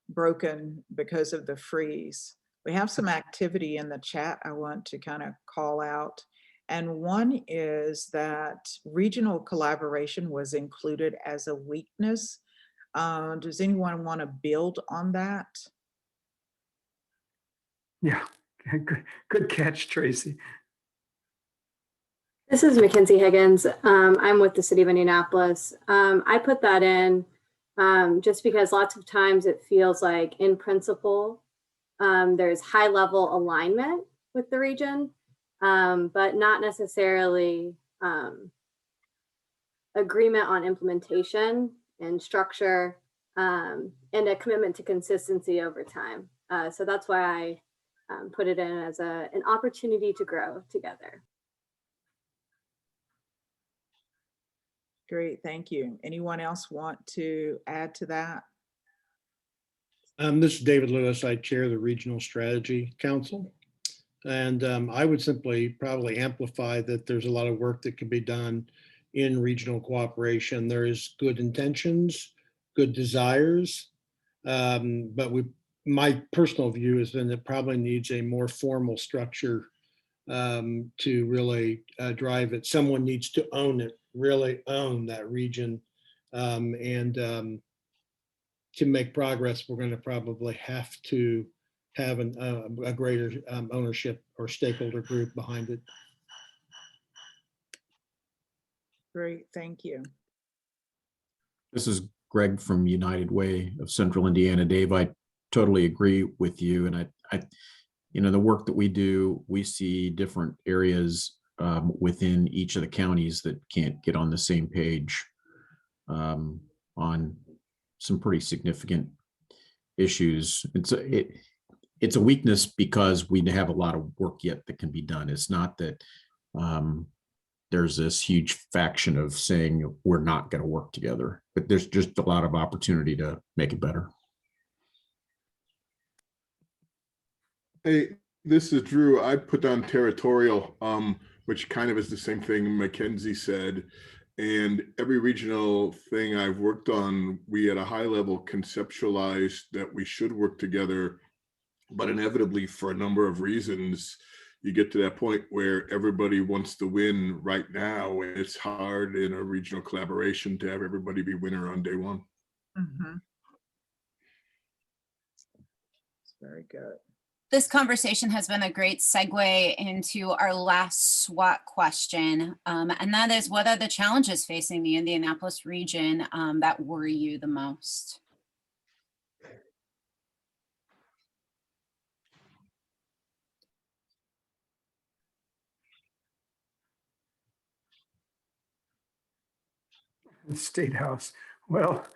broken because of the freeze. We have some activity in the chat I want to kind of call out. And one is that regional collaboration was included as a weakness. Does anyone want to build on that? Yeah, good catch, Tracy. This is Mackenzie Higgins. I'm with the City of Indianapolis. I put that in just because lots of times it feels like in principle, there's high level alignment with the region, but not necessarily agreement on implementation and structure and a commitment to consistency over time. So that's why I put it in as an opportunity to grow together. Great, thank you. Anyone else want to add to that? This is David Lewis. I chair the Regional Strategy Council. And I would simply probably amplify that there's a lot of work that can be done in regional cooperation. There is good intentions, good desires, but we my personal view is then it probably needs a more formal structure to really drive it. Someone needs to own it, really own that region. To make progress, we're going to probably have to have a greater ownership or stakeholder group behind it. Great, thank you. This is Greg from United Way of Central Indiana. Dave, I totally agree with you. And I you know, the work that we do, we see different areas within each of the counties that can't get on the same page on some pretty significant issues. It's a weakness because we have a lot of work yet that can be done. It's not that there's this huge faction of saying we're not going to work together, but there's just a lot of opportunity to make it better. Hey, this is Drew. I put down territorial, which kind of is the same thing Mackenzie said. And every regional thing I've worked on, we at a high level conceptualized that we should work together, but inevitably for a number of reasons, you get to that point where everybody wants to win right now. And it's hard in a regional collaboration to have everybody be winner on day one. Mm-hmm. It's very good. This conversation has been a great segue into our last SWOT question, and that is, what are the challenges facing the Indianapolis region that worry you the most? The State House. Well,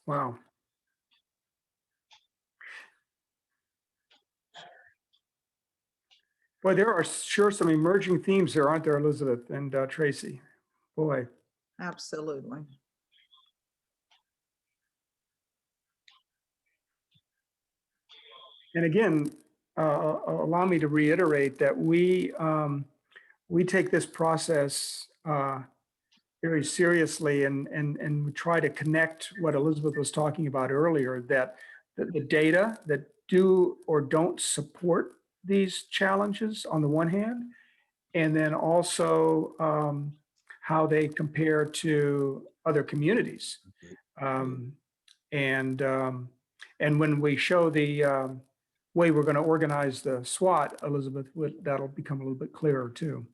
wow. Boy, there are sure some emerging themes here, aren't there, Elizabeth and Tracy? Boy. Absolutely. And again, allow me to reiterate that we take this process very seriously, and we try to connect what Elizabeth was talking about earlier, that the data that do or don't support these challenges on the one hand, and then also how they compare to other communities. And when we show the way we're going to organize the SWOT, Elizabeth, that'll become a little bit clearer too.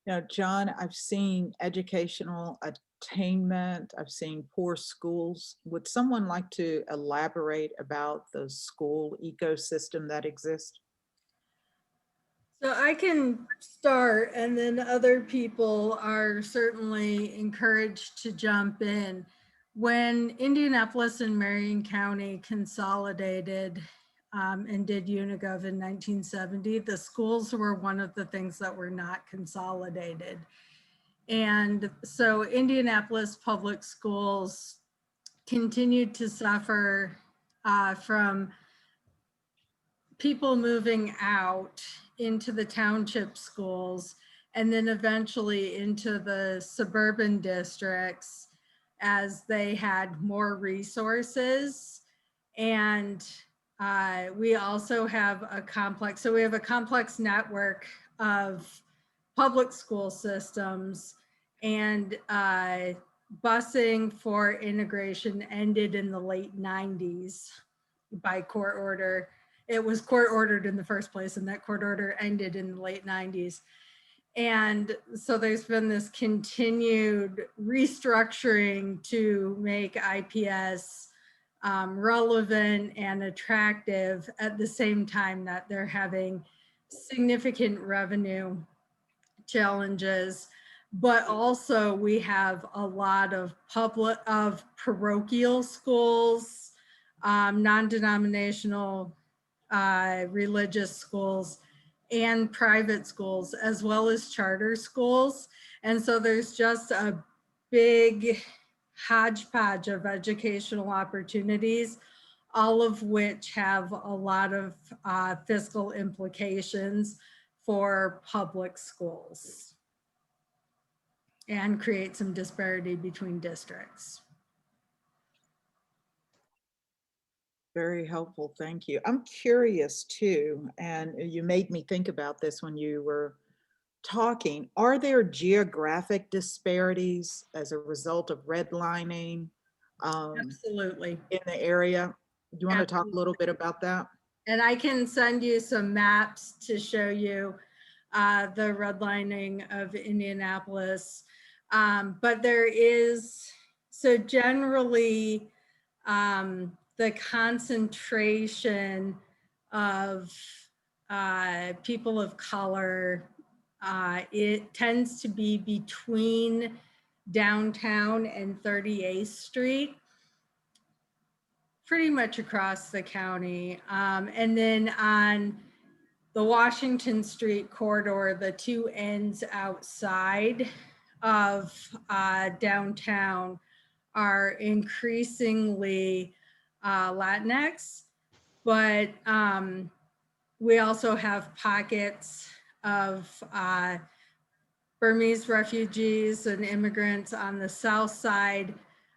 Now, John, I've seen educational attainment, I've seen poor schools. Would someone like to elaborate about the school ecosystem that exists? So I can start, and then other people are certainly encouraged to jump in. When Indianapolis and Marion County consolidated and did Unigov in 1970, the schools were one of the things that were not consolidated. And so Indianapolis public schools continued to suffer from people moving out into the township schools, and then eventually into the suburban districts as they had more resources. And we also have a complex, so we have a complex network of public school systems, and busing for integration ended in the late 90s by court order. It was court ordered in the first place, and that court order ended in the late 90s. And so there's been this continued restructuring to make IPS relevant and attractive at the same time that they're having significant revenue challenges. But also we have a lot of parochial schools, non-denominational religious schools, and private schools, as well as charter schools. And so there's just a big hodgepodge of educational opportunities, all of which have a lot of fiscal implications for public schools and create some disparity between districts. Very helpful, thank you. I'm curious too, and you made me think about this when you were talking. Are there geographic disparities as a result of redlining Absolutely. in the area? Do you want to talk a little bit about that? And I can send you some maps to show you the redlining of Indianapolis. But there is, so generally, the concentration of people of color, it tends to be between downtown and 38th Street, pretty much across the county. And then on the Washington Street corridor, the two ends outside of downtown are increasingly Latinx, but we also have pockets of Burmese refugees and immigrants on the south side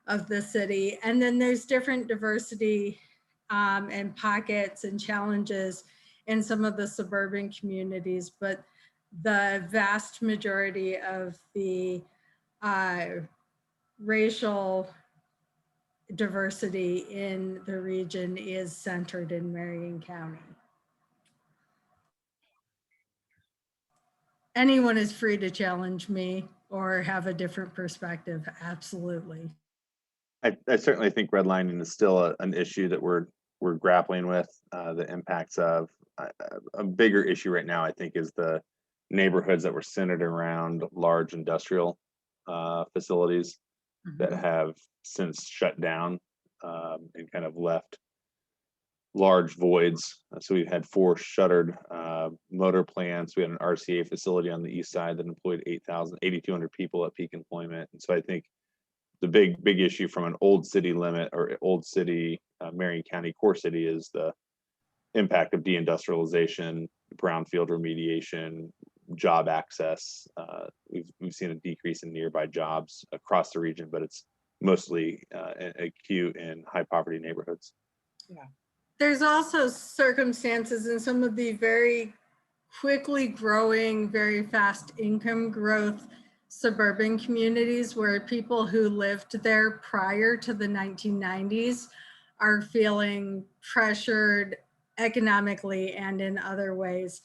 of the city. And then there's different diversity and pockets and challenges in some of the suburban communities, but the vast majority of the racial diversity in the region is centered in Marion County. Anyone is free to challenge me or have a different perspective, absolutely. I certainly think redlining is still an issue that we're grappling with, the impacts of. A bigger issue right now, I think, is the neighborhoods that were centered around large industrial facilities that have since shut down and kind of left large voids. So we've had 4 shuttered motor plants. We had an RCA facility on the east side that employed 8,200 people at peak employment. And so I think the big issue from an old city limit or old city Marion County core city is the impact of deindustrialization, brownfield remediation, job access. We've seen a decrease in nearby jobs across the region, but it's mostly acute in high poverty neighborhoods. Yeah. There's also circumstances in some of the very quickly growing, very fast income growth suburban communities where people who lived there prior to the 1990s are feeling pressured economically and in other ways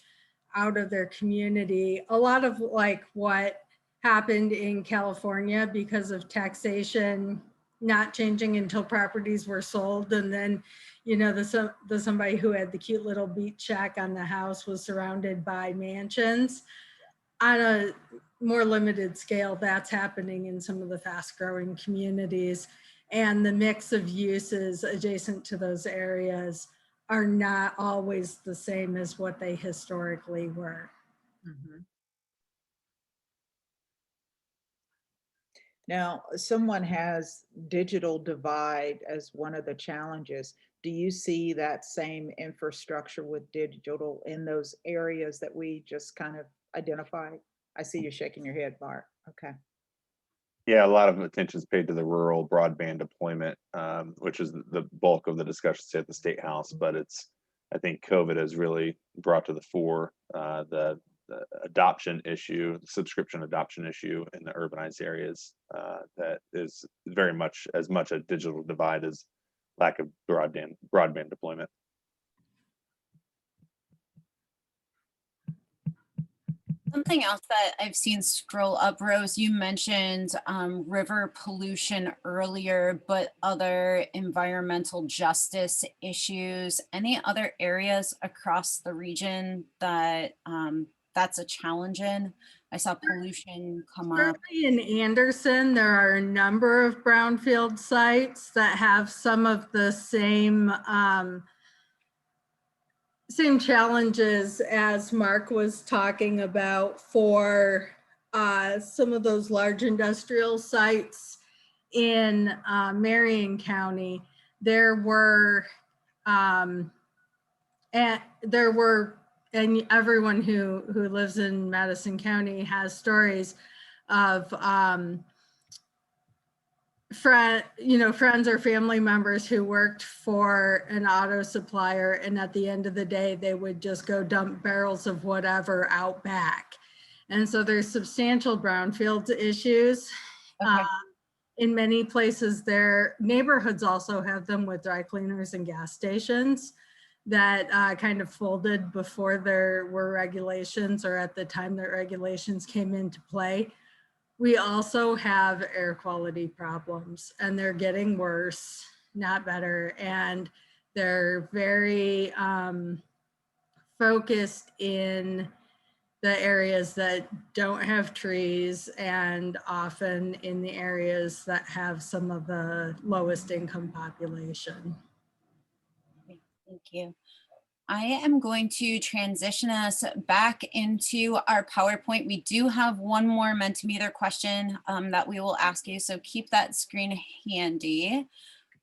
out of their community. A lot of like what happened in California because of taxation not changing until properties were sold, and then the somebody who had the cute little beach shack on the house was surrounded by mansions. On a more limited scale, that's happening in some of the fast growing communities, and the mix of uses adjacent to those areas are not always the same as what they historically were. Now, someone has digital divide as one of the challenges. Do you see that same infrastructure with digital in those areas that we just kind of identified? I see you shaking your head, Mark. Okay. Yeah, a lot of attention is paid to the rural broadband deployment, which is the bulk of the discussions at the State House. But I think COVID has really brought to the fore the adoption issue, the subscription adoption issue in the urbanized areas. That is very much as much a digital divide as lack of broadband deployment. Something else that I've seen scroll up, Rose, you mentioned river pollution earlier, but other environmental justice issues. Any other areas across the region that that's a challenge in? I saw pollution come up. Certainly in Anderson, there are a number of brownfield sites that have some of the same challenges as Mark was talking about for some of those large industrial sites in Marion County. There were and everyone who lives in Madison County has stories of friends or family members who worked for an auto supplier, and at the end of the day, they would just go dump barrels of whatever out back. And so there's substantial brownfield issues. Okay. In many places, their neighborhoods also have them with dry cleaners and gas stations that kind of folded before there were regulations, or at the time that regulations came into play. We also have air quality problems, and they're getting worse, not better. And they're very focused in the areas that don't have trees, and often in the areas that have some of the lowest income population. Thank you. I am going to transition us back into our PowerPoint. We do have one more Mentimeter question that we will ask you, so keep that screen handy.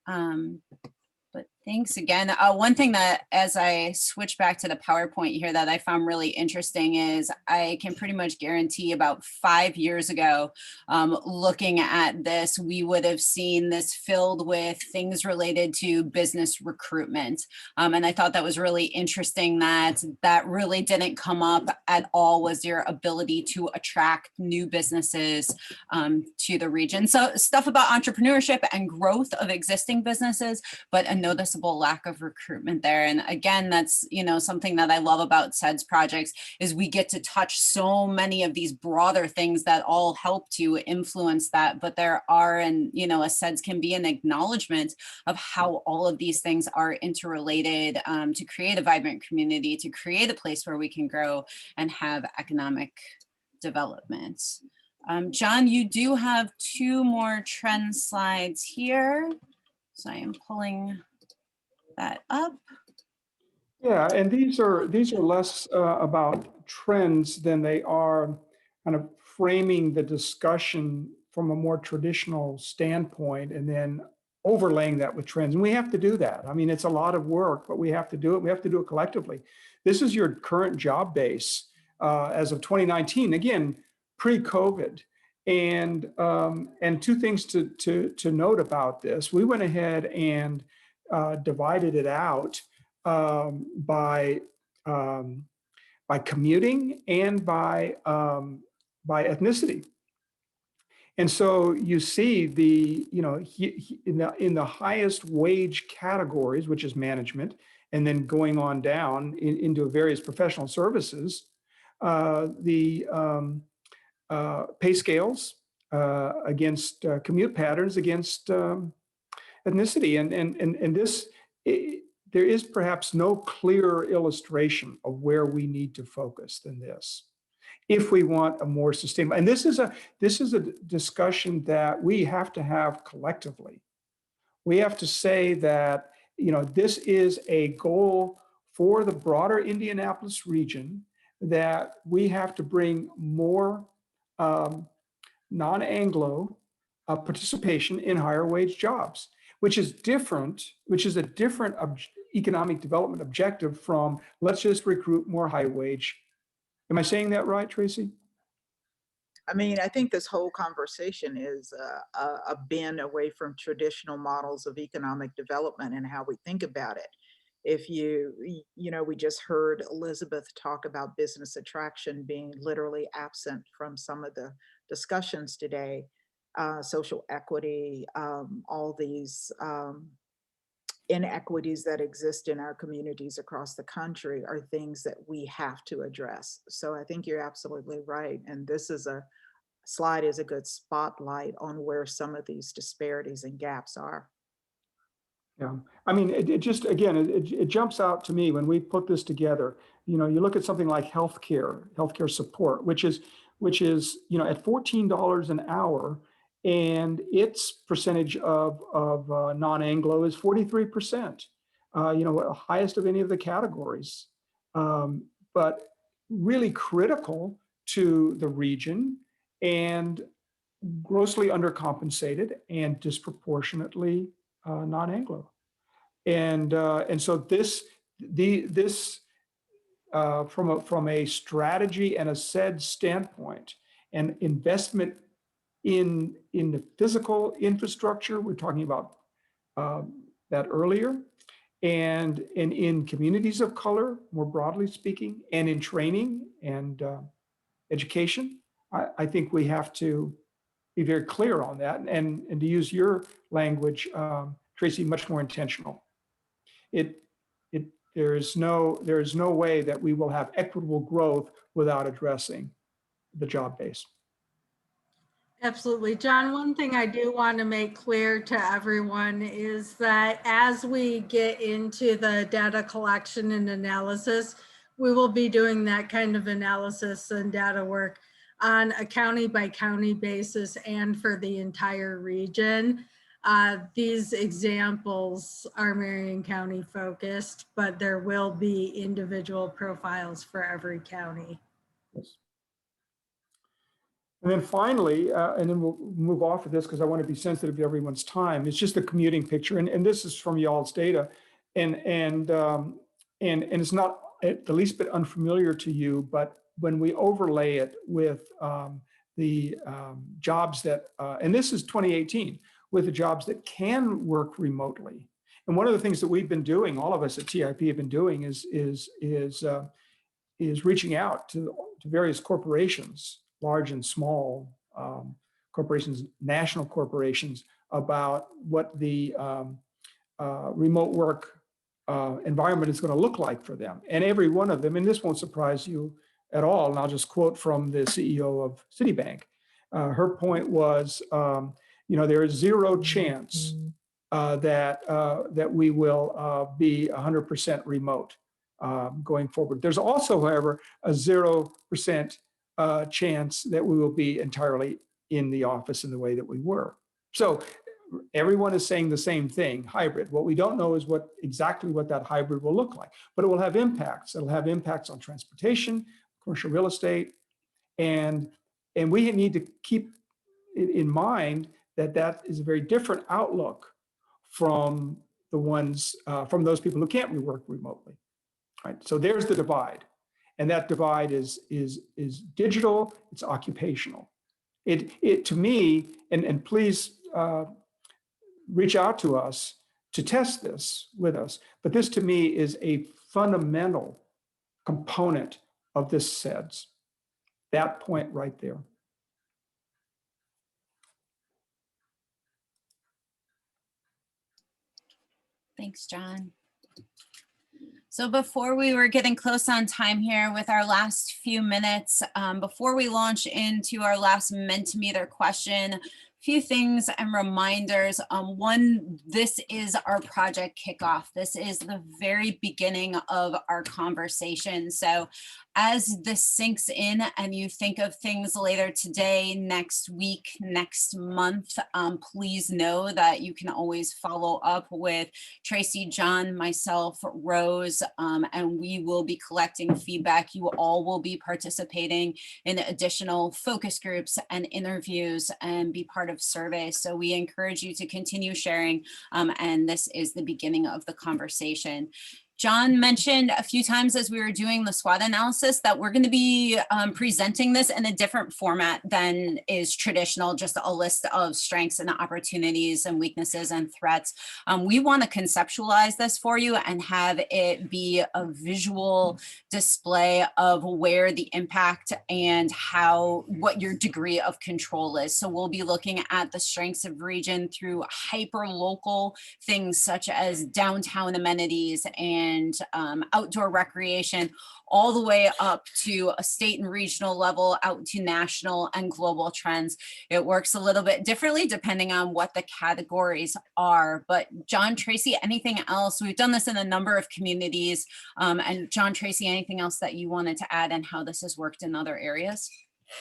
But thanks again. One thing that, as I switch back to the PowerPoint here, that I found really interesting is I can pretty much guarantee about 5 years ago, looking at this, we would have seen this filled with things related to business recruitment. And I thought that was really interesting that that really didn't come up at all, was your ability to attract new businesses to the region. So stuff about entrepreneurship and growth of existing businesses, but a noticeable lack of recruitment there. And again, that's, something that I love about CEDS projects is we get to touch so many of these broader things that all help to influence that. But there are, and a CEDS can be an acknowledgement of how all of these things are interrelated to create a vibrant community, to create a place where we can grow and have economic development. John, you do have 2 more trend slides here. So I am pulling that up. Yeah, and these are less about trends than they are kind of framing the discussion from a more traditional standpoint, and then overlaying that with trends. And we have to do that. I mean, it's a lot of work, but we have to do it. We have to do it collectively. This is your current job base as of 2019. Again, pre-COVID. And 2 things to note about this. We went ahead and divided it out by commuting and by ethnicity. And so you see in the highest wage categories, which is management, and then going on down into various professional services, the pay scales against commute patterns, against ethnicity. And this, there is perhaps no clearer illustration of where we need to focus than this, if we want a more sustainable. And this is a discussion that we have to have collectively. We have to say that, this is a goal for the broader Indianapolis region, that we have to bring more non-Anglo participation in higher wage jobs, which is a different economic development objective from let's just recruit more high wage. Am I saying that right, Tracy? I mean, I think this whole conversation is a bend away from traditional models of economic development and how we think about it. If we just heard Elizabeth talk about business attraction being literally absent from some of the discussions today, social equity, all these inequities that exist in our communities across the country are things that we have to address. So I think you're absolutely right. And this is a slide is a good spotlight on where some of these disparities and gaps are. Yeah, I mean, it just, again, it jumps out to me when we put this together. You look at something like healthcare support, which is, at $14 an hour, and its percentage of non-Anglo is 43%, highest of any of the categories, but really critical to the region and grossly undercompensated and disproportionately non-Anglo. And so this from a strategy and a CEDS standpoint, and investment in the physical infrastructure, we're talking about that earlier, and in communities of color, more broadly speaking, and in training and education. I think we have to be very clear on that, and to use your language, Tracy, much more intentional. There is no way that we will have equitable growth without addressing the job base. Absolutely. John, one thing I do want to make clear to everyone is that as we get into the data collection and analysis, we will be doing that kind of analysis and data work on a county by county basis and for the entire region. These examples are Marion County focused, but there will be individual profiles for every county. Yes. And then finally, and then we'll move off of this because I want to be sensitive to everyone's time. It's just the commuting picture, and this is from y'all's data, and it's not the least bit unfamiliar to you. But when we overlay it with the jobs that, and this is 2018, with the jobs that can work remotely, and one of the things that we've been doing, all of us at TIP have been doing, is reaching out to various corporations, large and small corporations, national corporations, about what the remote work environment is going to look like for them. And every one of them, and this won't surprise you at all, and I'll just quote from the CEO of Citibank. Her point was, there is zero chance that we will be 100% remote going forward. There's also, however, a 0% chance that we will be entirely in the office in the way that we were. So everyone is saying the same thing, hybrid. What we don't know is exactly what that hybrid will look like, but it will have impacts. It'll have impacts on transportation, commercial real estate, and we need to keep in mind that that is a very different outlook from the ones from those people who can't work remotely. Right. So there's the divide, and that divide is digital. It's occupational. It to me, and please reach out to us to test this with us. But this to me is a fundamental component of this CEDS. That point right there. Thanks, John. So before we were getting close on time here with our last few minutes, before we launch into our last Mentimeter question, few things and reminders. One, this is our project kickoff. This is the very beginning of our conversation. So as this sinks in and you think of things later today, next week, next month, please know that you can always follow up with Tracy, John, myself, Rose, and we will be collecting feedback. You all will be participating in additional focus groups and interviews and be part of surveys. So we encourage you to continue sharing, and this is the beginning of the conversation. John mentioned a few times as we were doing the SWOT analysis that we're going to be presenting this in a different format than is traditional, just a list of strengths and opportunities and weaknesses and threats. We want to conceptualize this for you and have it be a visual display of where the impact and what your degree of control is. So we'll be looking at the strengths of region through hyper local things such as downtown amenities and outdoor recreation, all the way up to a state and regional level, out to national and global trends. It works a little bit differently depending on what the categories are. But John, Tracy, anything else? We've done this in a number of communities. And John, Tracy, anything else that you wanted to add and how this has worked in other areas?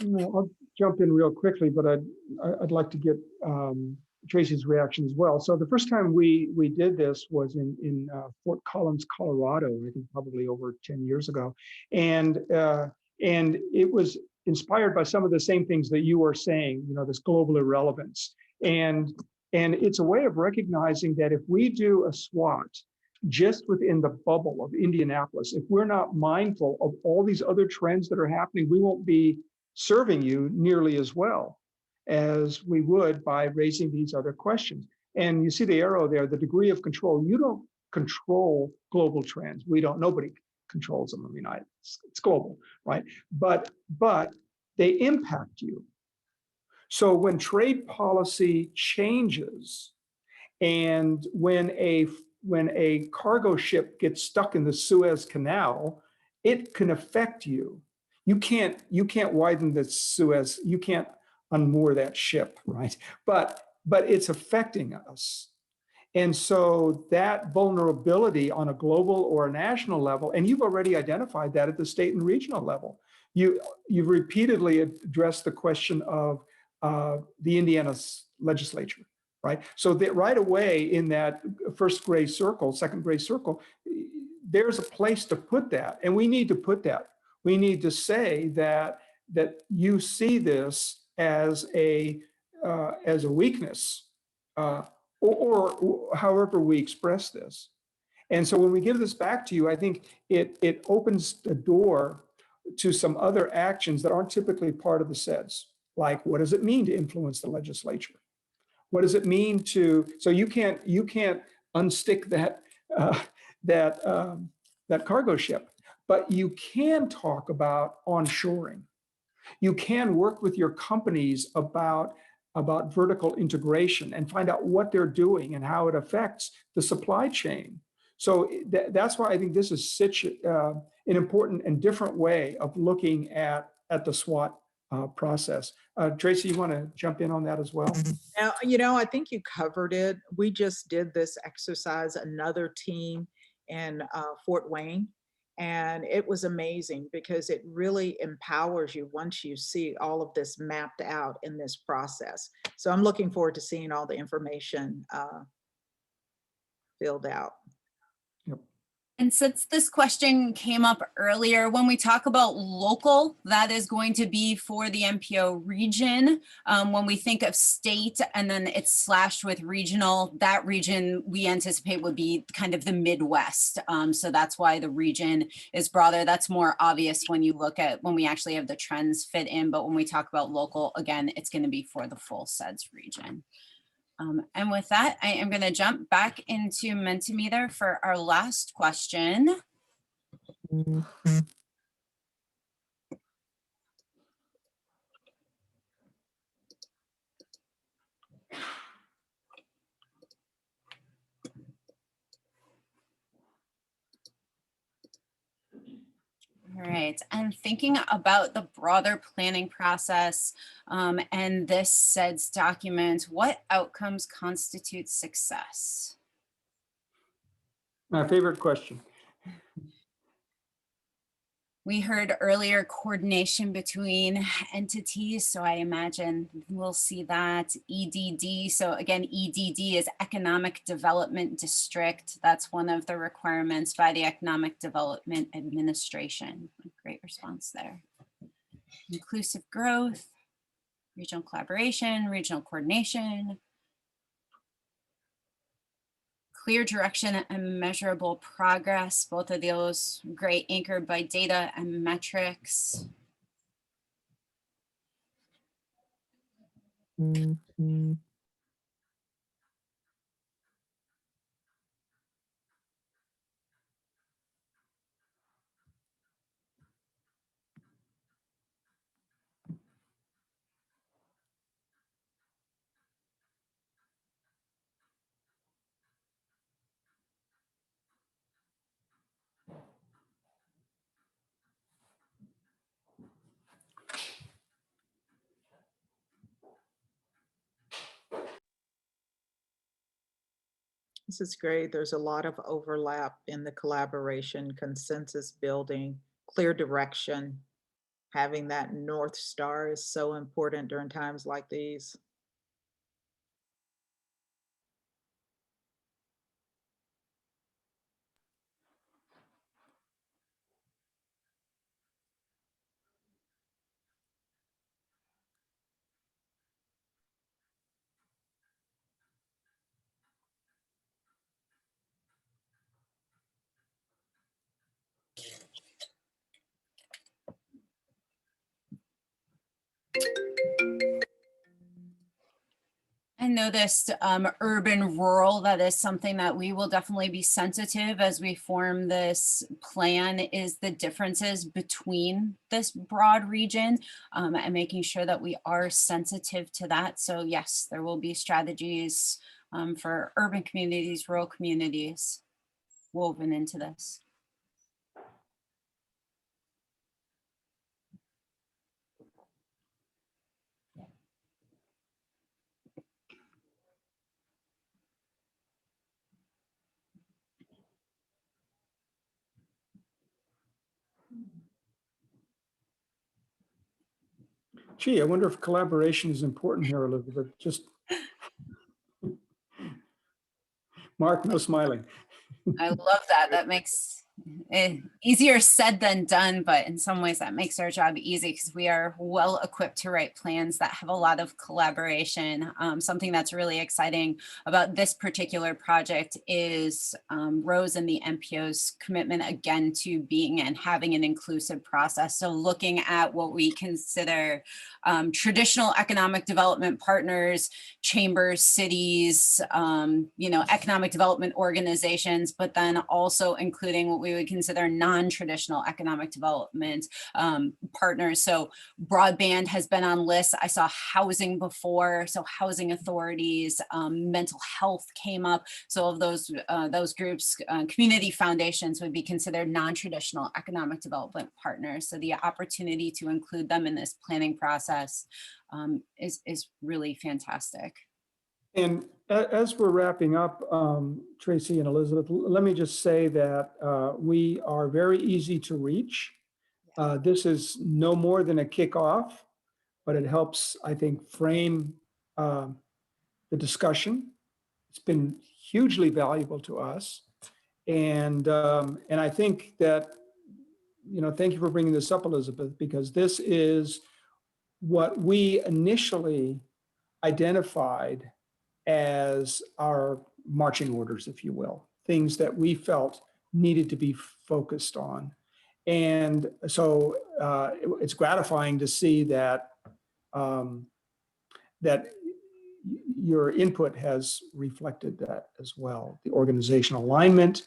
I'll jump in real quickly, but I'd like to get Tracy's reaction as well. So the first time we did this was in Fort Collins, Colorado, I think probably over 10 years ago. And it was inspired by some of the same things that you were saying, this global irrelevance. And it's a way of recognizing that if we do a SWOT, just within the bubble of Indianapolis, if we're not mindful of all these other trends that are happening, we won't be serving you nearly as well as we would by raising these other questions. And you see the arrow there, the degree of control. You don't control global trends. We don't, nobody controls them. I mean, it's global, right? But they impact you. So when trade policy changes, and when a cargo ship gets stuck in the Suez Canal, it can affect you. You can't widen the Suez, you can't unmoor that ship, right? But it's affecting us. And so that vulnerability on a global or a national level, and you've already identified that at the state and regional level. You've repeatedly addressed the question of the Indiana legislature, right? So that right away in that first gray circle, second gray circle, there's a place to put that. And we need to put that. We need to say that you see this as a weakness, or however we express this. And so when we give this back to you, I think it opens the door to some other actions that aren't typically part of the CEDS. Like, what does it mean to influence the legislature? What does it mean to, so you can't unstick that cargo ship, but you can talk about onshoring. You can work with your companies about vertical integration and find out what they're doing and how it affects the supply chain. So that's why I think this is such an important and different way of looking at the SWOT process. Tracy, you want to jump in on that as well? Now, I think you covered it. We just did this exercise, another team in Fort Wayne, and it was amazing because it really empowers you once you see all of this mapped out in this process. So I'm looking forward to seeing all the information filled out. And since this question came up earlier, when we talk about local, that is going to be for the MPO region. When we think of state and then it's slashed with regional, that region we anticipate would be kind of the Midwest. So that's why the region is broader. That's more obvious when you look at when we actually have the trends fit in. But when we talk about local, again, it's going to be for the full CEDS region. And with that, I am going to jump back into Mentimeter for our last question. All right, and thinking about the broader planning process and this CEDS document, what outcomes constitute success? My favorite question. We heard earlier coordination between entities, so I imagine we'll see that. EDD, so again, EDD is Economic Development District. That's one of the requirements by the Economic Development Administration. Great response there. Inclusive growth, regional collaboration, regional coordination, clear direction and measurable progress, both of those great, anchored by data and metrics. This is great. There's a lot of overlap in the collaboration, consensus building, clear direction. Having that North Star is so important during times like these. noticed urban rural, that is something that we will definitely be sensitive as we form this plan, is the differences between this broad region, and making sure that we are sensitive to that. So yes, there will be strategies for urban communities, rural communities woven into this. Gee, I wonder if collaboration is important here, Elizabeth. Just Mark, no smiling. I love that. That makes it easier said than done, but in some ways that makes our job easy because we are well equipped to write plans that have a lot of collaboration. Something that's really exciting about this particular project is Rose and the MPO's commitment again to being and having an inclusive process. So looking at what we consider traditional economic development partners, chambers, cities, economic development organizations, but then also including what we would consider non-traditional economic development partners. So broadband has been on lists. I saw housing before, so housing authorities, mental health came up. So of those groups, community foundations would be considered non-traditional economic development partners. So the opportunity to include them in this planning process is really fantastic. And as we're wrapping up, Tracy and Elizabeth, let me just say that we are very easy to reach. This is no more than a kickoff, but it helps, I think, frame the discussion. It's been hugely valuable to us. And I think that, thank you for bringing this up, Elizabeth, because this is what we initially identified as our marching orders, if you will, things that we felt needed to be focused on. And so it's gratifying to see that that your input has reflected that as well. The organizational alignment,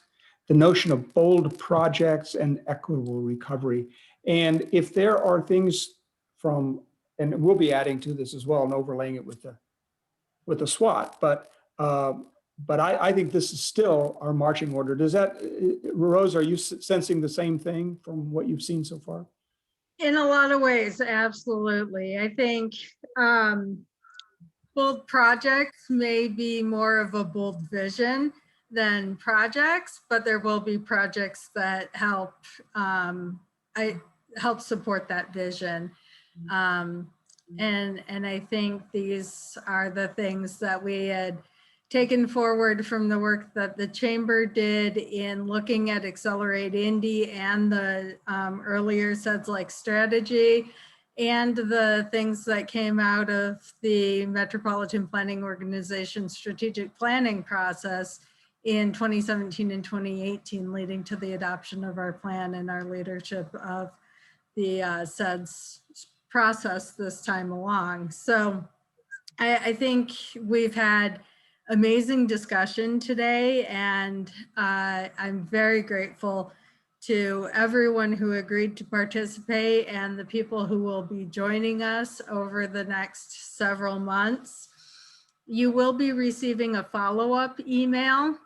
the notion of bold projects and equitable recovery. And if there are things from, and we'll be adding to this as well and overlaying it with the SWOT, but I think this is still our marching order. Does that, Rose, are you sensing the same thing from what you've seen so far? In a lot of ways, absolutely. I think bold projects may be more of a bold vision than projects, but there will be projects that help help support that vision. And I think these are the things that we had taken forward from the work that the Chamber did in looking at Accelerate Indy and the earlier CEDS like strategy, and the things that came out of the Metropolitan Planning Organization strategic planning process in 2017 and 2018, leading to the adoption of our plan and our leadership of the CEDS process this time along. So I think we've had amazing discussion today, and I'm very grateful to everyone who agreed to participate and the people who will be joining us over the next several months. You will be receiving a follow-up email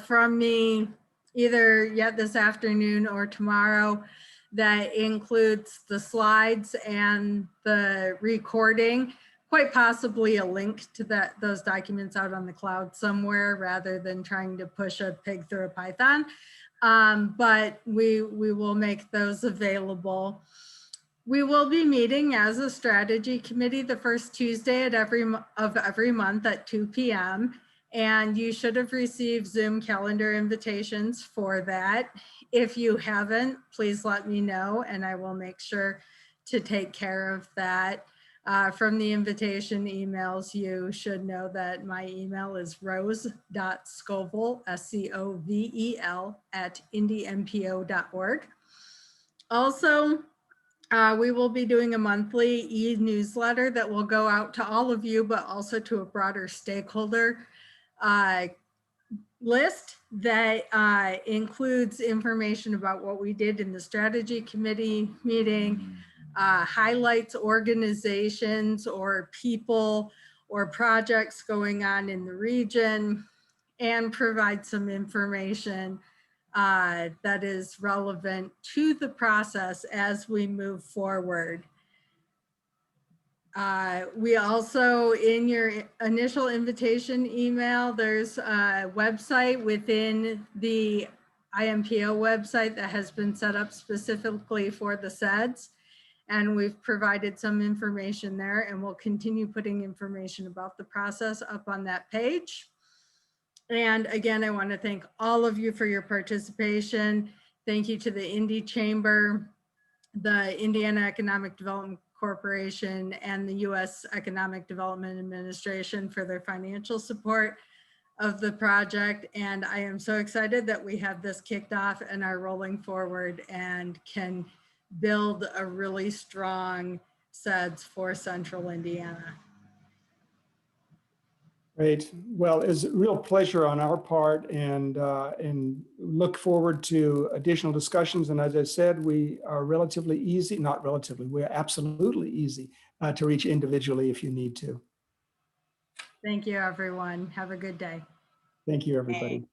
from me either yet this afternoon or tomorrow that includes the slides and the recording, quite possibly a link to those documents out on the cloud somewhere rather than trying to push a pig through a Python. But we will make those available. We will be meeting as a strategy committee the first Tuesday of every month at 2 p.m. And you should have received Zoom calendar invitations for that. If you haven't, please let me know and I will make sure to take care of that. From the invitation emails, you should know that my email is rose.scovel, SCOVEL, @indympo.org. Also, We will be doing a monthly e-newsletter that will go out to all of you, but also to a broader stakeholder list that includes information about what we did in the strategy committee meeting, highlights organizations or people or projects going on in the region, and provide some information that is relevant to the process as we move forward. We also, in your initial invitation email, there's a website within the IMPO website that has been set up specifically for the CEDS. And we've provided some information there, and we'll continue putting information about the process up on that page. And again, I want to thank all of you for your participation. Thank you to the Indy Chamber, the Indiana Economic Development Corporation, and the U.S. Economic Development Administration for their financial support of the project. And I am so excited that we have this kicked off and are rolling forward and can build a really strong CEDS for Central Indiana. Great. Well, it's a real pleasure on our part, and look forward to additional discussions. And as I said, we are relatively easy, not relatively, we're absolutely easy to reach individually if you need to. Thank you, everyone. Have a good day. Thank you, everybody.